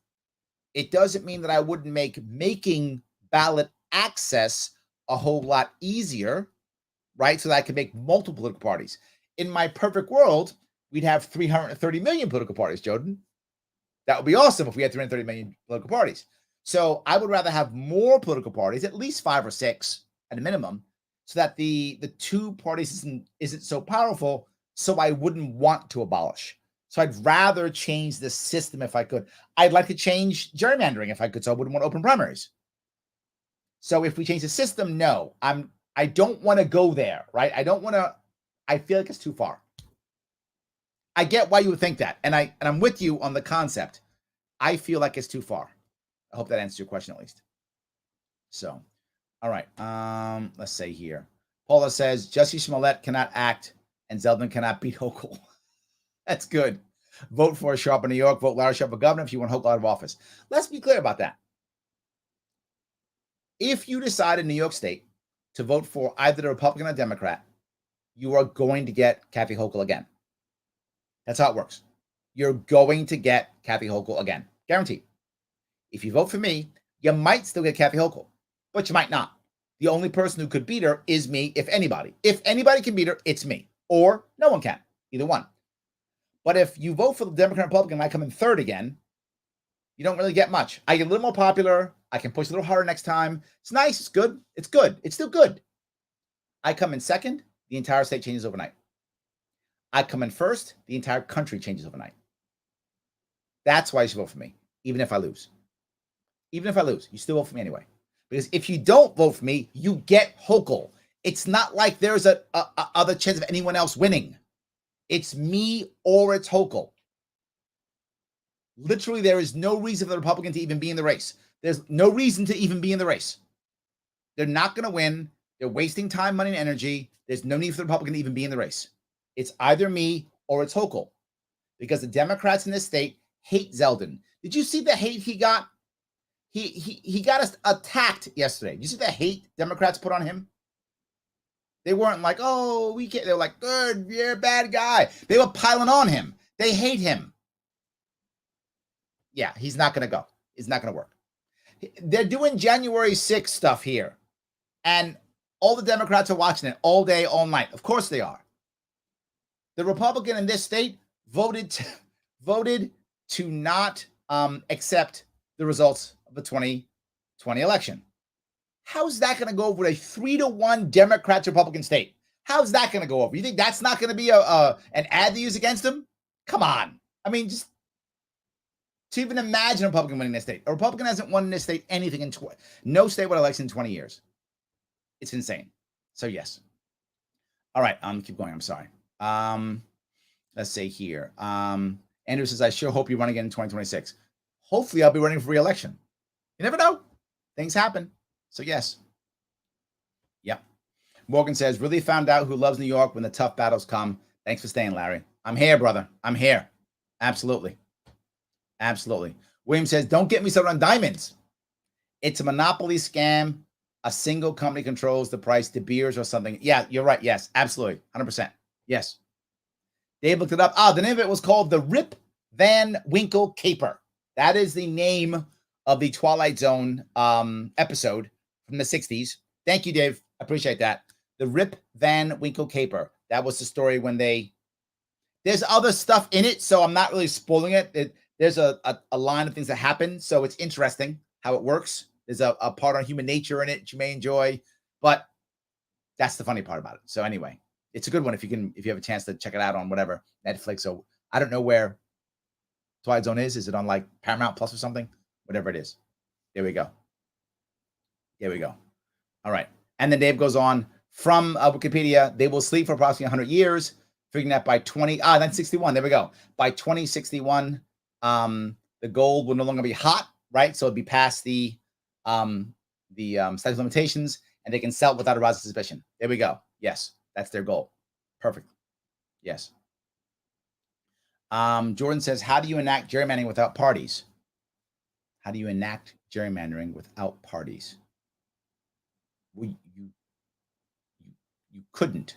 Speaker 1: It doesn't mean that I wouldn't make making ballot access a whole lot easier, right? So that I could make multiple political parties. In my perfect world, we'd have 330 million political parties, Jordan. That would be awesome if we had 330 million political parties. So I would rather have more political parties, at least 5 or 6 at a minimum, so that the two parties isn't so powerful, so I wouldn't want to abolish. So I'd rather change the system if I could. I'd like to change gerrymandering if I could, so I wouldn't want open primaries. So if we change the system, no, I don't want to go there, right? I feel like it's too far. I get why you would think that. And I'm with you on the concept. I feel like it's too far. I hope that answers your question at least. So, all right. Let's say here. Paula says, Jussie Smollett cannot act and Zeldin cannot beat Hochul. That's good. Vote for Sharpe in New York. Vote Larry Sharpe for governor if you want Hochul out of office. Let's be clear about that. If you decide in New York State to vote for either the Republican or Democrat, you are going to get Kathy Hochul again. That's how it works. You're going to get Kathy Hochul again. Guaranteed. If you vote for me, you might still get Kathy Hochul, but you might not. The only person who could beat her is me, if anybody. If anybody can beat her, it's me. Or no one can. Either one. But if you vote for the Democrat and Republican and I come in third again, you don't really get much. I get a little more popular. I can push a little harder next time. It's nice. It's good. It's good. It's still good. I come in second, the entire state changes overnight. I come in first, the entire country changes overnight. That's why you should vote for me, even if I lose. Even if I lose, you still vote for me anyway. Because if you don't vote for me, you get Hochul. It's not like there's a other chance of anyone else winning. It's me or it's Hochul. Literally, there is no reason for the Republican to even be in the race. There's no reason to even be in the race. They're not going to win. They're wasting time, money, and energy. There's no need for the Republican to even be in the race. It's either me or it's Hochul. Because the Democrats in this state hate Zeldin. Did you see the hate he got? He got us attacked yesterday. Did you see the hate Democrats put on him? They weren't like, oh, we can't. They were like, good, you're a bad guy. They were piling on him. They hate him. Yeah, he's not going to go. It's not going to work. They're doing January 6th stuff here. And all the Democrats are watching it all day, all night. Of course they are. The Republican in this state voted to not accept the results of the 2020 election. How's that going to go over a 3-1 Democrat-Republican state? How's that going to go over? You think that's not going to be an ad to use against them? Come on. I mean, just to even imagine a Republican winning this state. A Republican hasn't won in this state anything in no statewide election in 20 years. It's insane. So yes. All right. Keep going. I'm sorry. Let's say here. Andrew says, I sure hope you run again in 2026. Hopefully I'll be running for re-election. You never know. Things happen. So yes. Yep. Morgan says, really found out who loves New York when the tough battles come. Thanks for staying, Larry. I'm here, brother. I'm here. Absolutely. Absolutely. William says, don't get me started on diamonds. It's a monopoly scam. A single company controls the price. De Beers or something. Yeah, you're right. Yes, absolutely. 100%. Yes. Dave looked it up. The name of it was called the Rip Van Winkle Caper. That is the name of the Twilight Zone episode from the 60s. Thank you, Dave. I appreciate that. The Rip Van Winkle Caper. That was the story when they There's other stuff in it, so I'm not really spoiling it. There's a line of things that happen, so it's interesting how it works. There's a part on human nature in it that you may enjoy, but that's the funny part about it. So anyway, it's a good one if you have a chance to check it out on whatever Netflix. So I don't know where Twilight Zone is. Is it on like Paramount Plus or something? Whatever it is. There we go. There we go. All right. And then Dave goes on from Wikipedia. They will sleep for approximately 100 years, figuring that by 1961. There we go. By 2061, the gold will no longer be hot, right? So it'll be past the statute of limitations, and they can sell it without arousing suspicion. There we go. Yes, that's their goal. Perfect. Yes. Jordan says, how do you enact gerrymandering without parties? How do you enact gerrymandering without parties? Well, you couldn't.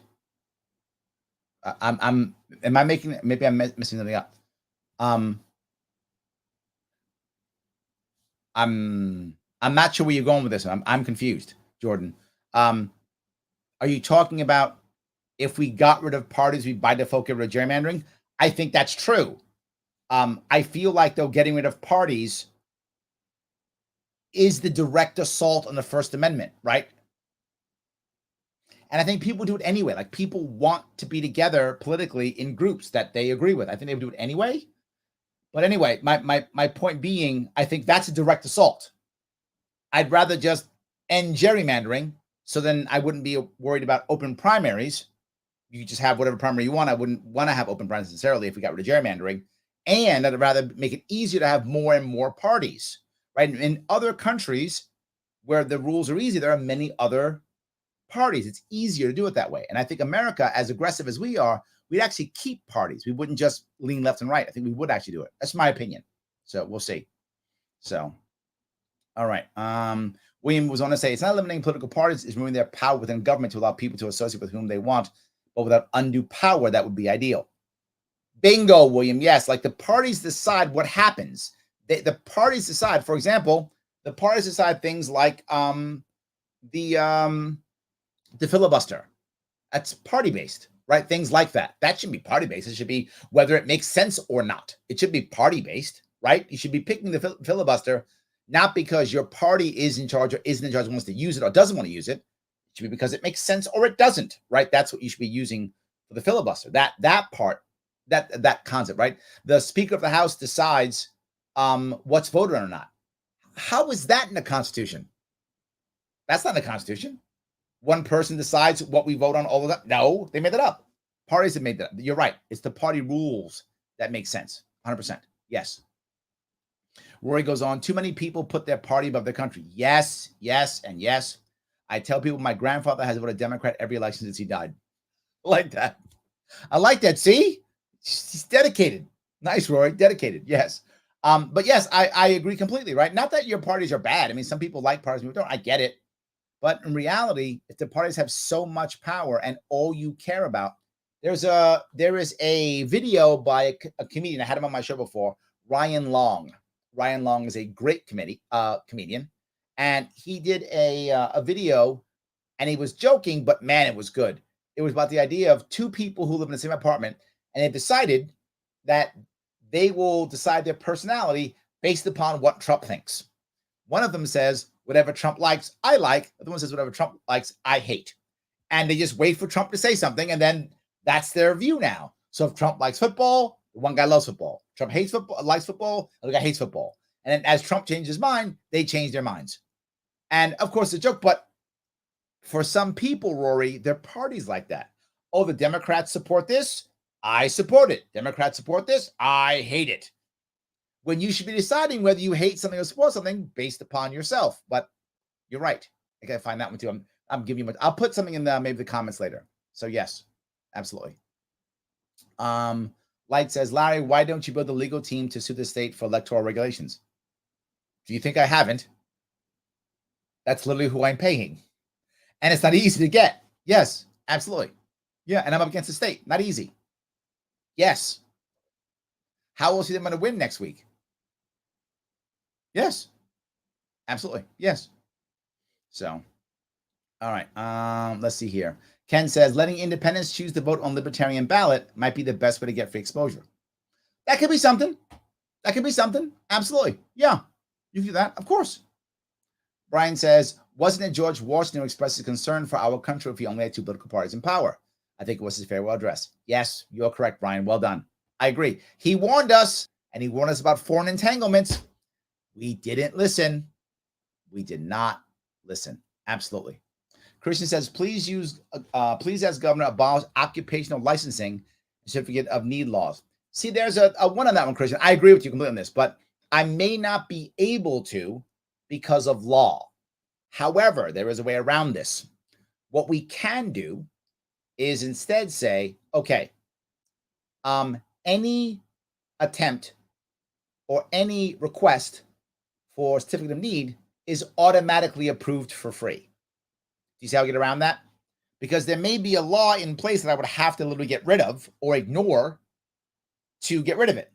Speaker 1: Am I making, maybe I'm missing something up. I'm not sure where you're going with this. I'm confused, Jordan. Are you talking about if we got rid of parties, we by default get rid of gerrymandering? I think that's true. I feel like, though, getting rid of parties is the direct assault on the First Amendment, right? And I think people do it anyway. Like, people want to be together politically in groups that they agree with. I think they would do it anyway. But anyway, my point being, I think that's a direct assault. I'd rather just end gerrymandering, so then I wouldn't be worried about open primaries. You just have whatever primary you want. I wouldn't want to have open primaries necessarily if we got rid of gerrymandering. And I'd rather make it easier to have more and more parties, right? In other countries where the rules are easy, there are many other parties. It's easier to do it that way. And I think America, as aggressive as we are, we'd actually keep parties. We wouldn't just lean left and right. I think we would actually do it. That's my opinion. So we'll see. So, all right. William was on to say, it's not eliminating political parties, it's removing their power within government to allow people to associate with whom they want, but without undue power, that would be ideal. Bingo, William. Yes, like the parties decide what happens. The parties decide, for example, the parties decide things like the filibuster. That's party-based, right? Things like that. That should be party-based. It should be whether it makes sense or not. It should be party-based, right? You should be picking the filibuster not because your party is in charge or isn't in charge, wants to use it or doesn't want to use it. It should be because it makes sense or it doesn't, right? That's what you should be using for the filibuster. That part, that concept, right? The Speaker of the House decides what's voted on or not. How is that in the Constitution? That's not in the Constitution. One person decides what we vote on all of that. No, they made that up. Parties have made that up. You're right. It's the party rules that make sense. 100%. Yes. Rory goes on, too many people put their party above their country. Yes, yes, and yes. I tell people my grandfather has voted Democrat every election since he died. I like that. I like that. See? He's dedicated. Nice, Rory. Dedicated. Yes. But yes, I agree completely, right? Not that your parties are bad. I mean, some people like parties, people don't. I get it. But in reality, if the parties have so much power and all you care about, there is a video by a comedian. I had him on my show before, Ryan Long. Ryan Long is a great comedian, and he did a video, and he was joking, but man, it was good. It was about the idea of two people who live in the same apartment, and they decided that they will decide their personality based upon what Trump thinks. One of them says, whatever Trump likes, I like. The other one says, whatever Trump likes, I hate. And they just wait for Trump to say something, and then that's their view now. So if Trump likes football, one guy loves football. Trump hates football, likes football, the other guy hates football. And then as Trump changes his mind, they change their minds. And of course, it's a joke, but for some people, Rory, their parties like that. Oh, the Democrats support this, I support it. Democrats support this, I hate it. When you should be deciding whether you hate something or support something based upon yourself. But you're right. I gotta find that one too. I'm giving you. I'll put something in maybe the comments later. So yes, absolutely. Light says, Larry, why don't you build a legal team to sue the state for electoral regulations? Do you think I haven't? That's literally who I'm paying. And it's not easy to get. Yes, absolutely. Yeah, and I'm up against the state. Not easy. Yes. How else are they going to win next week? Yes. Absolutely. Yes. So, all right. Let's see here. Ken says, letting independents choose to vote on libertarian ballot might be the best way to get free exposure. That could be something. That could be something. Absolutely. Yeah. You can do that. Of course. Brian says, wasn't it George Washington who expressed his concern for our country if we only had two political parties in power? I think it was his farewell address. Yes, you're correct, Brian. Well done. I agree. He warned us, and he warned us about foreign entanglements. We didn't listen. We did not listen. Absolutely. Christian says, please ask governor abolish occupational licensing certificate of need laws. See, there's a one on that one, Christian. I agree with you completely on this, but I may not be able to because of law. However, there is a way around this. What we can do is instead say, okay, any attempt or any request for certificate of need is automatically approved for free. Do you see how we get around that? Because there may be a law in place that I would have to literally get rid of or ignore to get rid of it.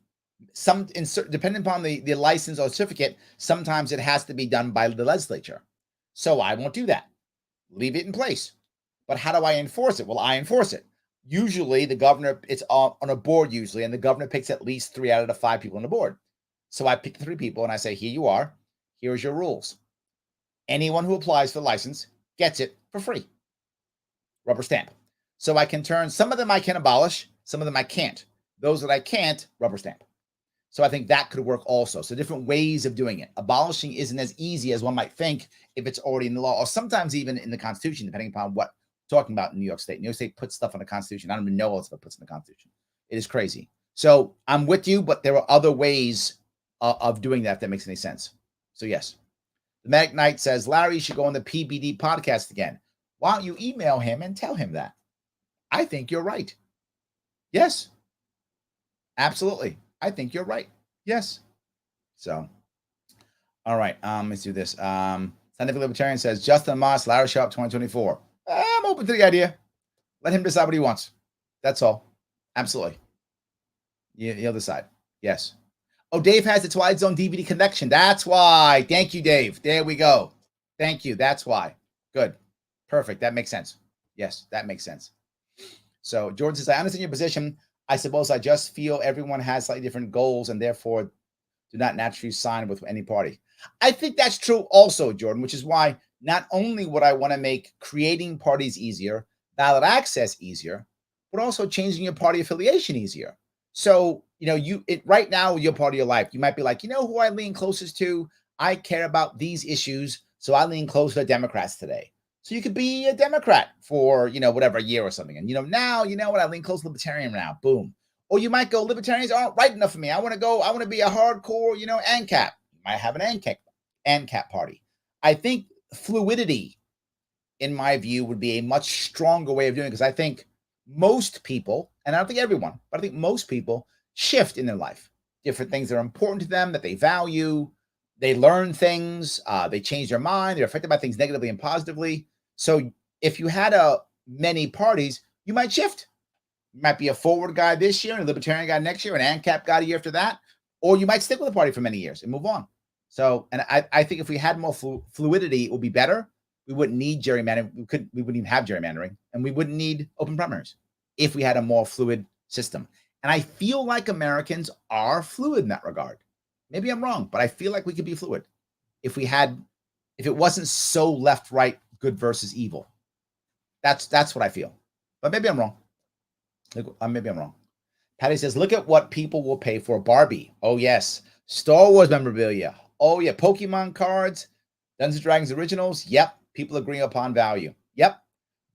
Speaker 1: Depending upon the license or certificate, sometimes it has to be done by the legislature. So I won't do that. Leave it in place. But how do I enforce it? Well, I enforce it. Usually the governor, it's on a board usually, and the governor picks at least 3 out of the 5 people on the board. So I pick 3 people and I say, here you are. Here's your rules. Anyone who applies for the license gets it for free. Rubber stamp. So I can turn, some of them I can abolish, some of them I can't. Those that I can't, rubber stamp. So I think that could work also. So different ways of doing it. Abolishing isn't as easy as one might think if it's already in the law, or sometimes even in the Constitution, depending upon what we're talking about in New York State. New York State puts stuff on the Constitution. I don't even know what stuff it puts in the Constitution. It is crazy. So I'm with you, but there are other ways of doing that, if that makes any sense. So yes. The Manic Knight says, Larry should go on the PBD podcast again. Why don't you email him and tell him that? I think you're right. Yes. Absolutely. I think you're right. Yes. So, all right. Let's do this. Scientific Libertarian says, Justin Moss, Larry Sharpe 2024. I'm open to the idea. Let him decide what he wants. That's all. Absolutely. He'll decide. Yes. Oh, Dave has the Twilight Zone DVD collection. That's why. Thank you, Dave. There we go. Thank you. That's why. Good. Perfect. That makes sense. Yes, that makes sense. So Jordan says, I understand your position. I suppose I just feel everyone has slightly different goals and therefore do not naturally sign with any party. I think that's true also, Jordan, which is why not only would I want to make creating parties easier, ballot access easier, but also changing your party affiliation easier. So, right now, your part of your life, you might be like, who I lean closest to? I care about these issues, so I lean closer to Democrats today. So you could be a Democrat for, whatever, a year or something. And, now, I lean close to Libertarian now. Boom. Or you might go, Libertarians aren't right enough for me. I want to be a hardcore, ANCAP. You might have an ANCAP party. I think fluidity, in my view, would be a much stronger way of doing it, because I think most people, and I don't think everyone, but I think most people shift in their life. Different things that are important to them, that they value. They learn things. They change their mind. They're affected by things negatively and positively. So if you had many parties, you might shift. You might be a forward guy this year and a libertarian guy next year, an ANCAP guy a year after that, or you might stick with the party for many years and move on. So, and I think if we had more fluidity, it would be better. We wouldn't need gerrymandering. We wouldn't even have gerrymandering, and we wouldn't need open primaries if we had a more fluid system. And I feel like Americans are fluid in that regard. Maybe I'm wrong, but I feel like we could be fluid if it wasn't so left, right, good versus evil. That's what I feel. But maybe I'm wrong. Maybe I'm wrong. Patty says, look at what people will pay for Barbie. Oh, yes. Star Wars memorabilia. Oh, yeah. Pokemon cards. Dungeons and Dragons originals. Yep. People agree upon value. Yep.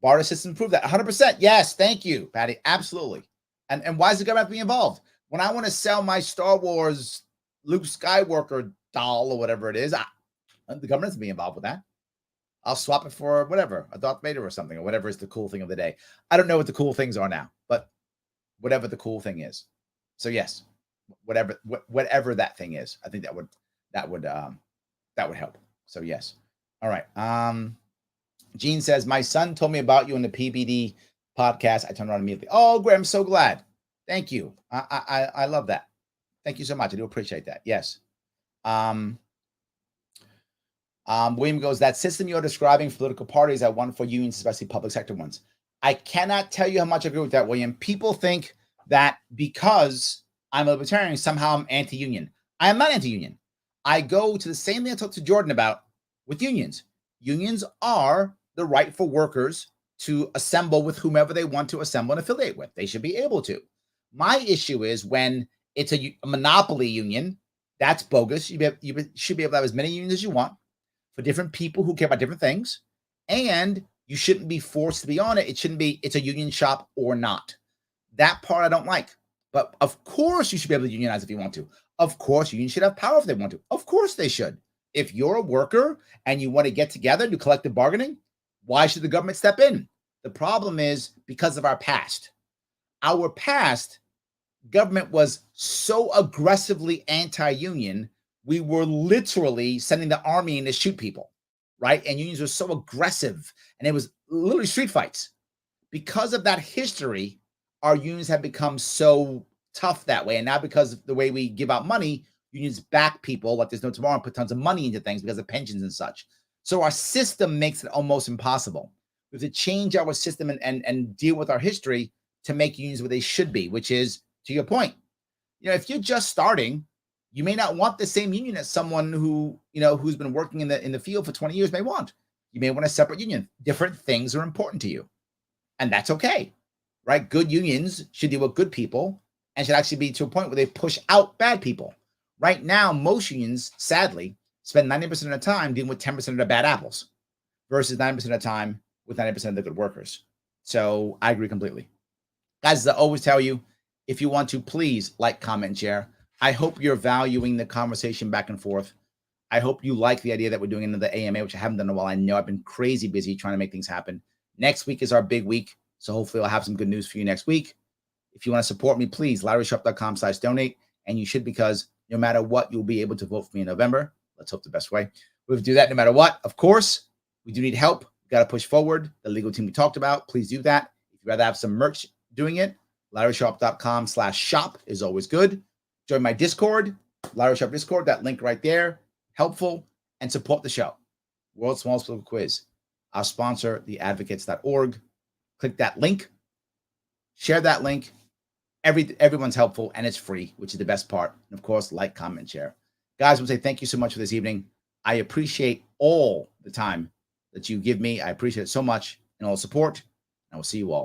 Speaker 1: Barter system prove that. 100%. Yes. Thank you, Patty. Absolutely. And why does the government have to be involved? When I want to sell my Star Wars Luke Skywalker doll or whatever it is, the government doesn't be involved with that. I'll swap it for whatever, a Darth Vader or something, or whatever is the cool thing of the day. I don't know what the cool things are now, but whatever the cool thing is. So yes, whatever that thing is, I think that would help. So yes. All right. Gene says, my son told me about you on the PBD podcast. I turned around immediately. Oh, great. I'm so glad. Thank you. I love that. Thank you so much. I do appreciate that. Yes. William goes, that system you're describing for political parties, I want for unions, especially public sector ones. I cannot tell you how much I agree with that, William. People think that because I'm a libertarian, somehow I'm anti-union. I am not anti-union. I go to the same thing I talked to Jordan about with unions. Unions are the right for workers to assemble with whomever they want to assemble and affiliate with. They should be able to. My issue is when it's a monopoly union. That's bogus. You should be able to have as many unions as you want for different people who care about different things. And you shouldn't be forced to be on it. It shouldn't be, it's a union shop or not. That part I don't like. But of course, you should be able to unionize if you want to. Of course, unions should have power if they want to. Of course, they should. If you're a worker and you want to get together and do collective bargaining, why should the government step in? The problem is because of our past. Our past government was so aggressively anti-union, we were literally sending the army in to shoot people, right? And unions were so aggressive, and it was literally street fights. Because of that history, our unions have become so tough that way. And now because of the way we give out money, unions back people like there's no tomorrow and put tons of money into things because of pensions and such. So our system makes it almost impossible. We have to change our system and deal with our history to make unions what they should be, which is, to your point, if you're just starting, you may not want the same union as someone who, who's been working in the field for 20 years may want. You may want a separate union. Different things are important to you. And that's okay, right? Good unions should deal with good people and should actually be to a point where they push out bad people. Right now, most unions, sadly, spend 90% of the time dealing with 10% of the bad apples versus 90% of the time with 90% of the good workers. So I agree completely. Guys, as I always tell you, if you want to, please like, comment, and share. I hope you're valuing the conversation back and forth. I hope you like the idea that we're doing another AMA, which I haven't done in a while. I know I've been crazy busy trying to make things happen. Next week is our big week, so hopefully I'll have some good news for you next week. If you want to support me, please, LarrySharpe.com/donate, and you should, because no matter what, you'll be able to vote for me in November. Let's hope the best way. We'll do that no matter what. Of course, we do need help. We got to push forward. The legal team we talked about, please do that. If you'd rather have some merch doing it, LarrySharpe.com/shop is always good. Join my Discord, Larry Sharpe Discord, that link right there. Helpful, and support the show. World's Smallest Political Quiz. Our sponsor, theadvocates.org. Click that link. Share that link. Everyone's helpful, and it's free, which is the best part. And of course, like, comment, and share. Guys, I want to say thank you so much for this evening. I appreciate all the time that you give me. I appreciate it so much, and all the support. And I will see you all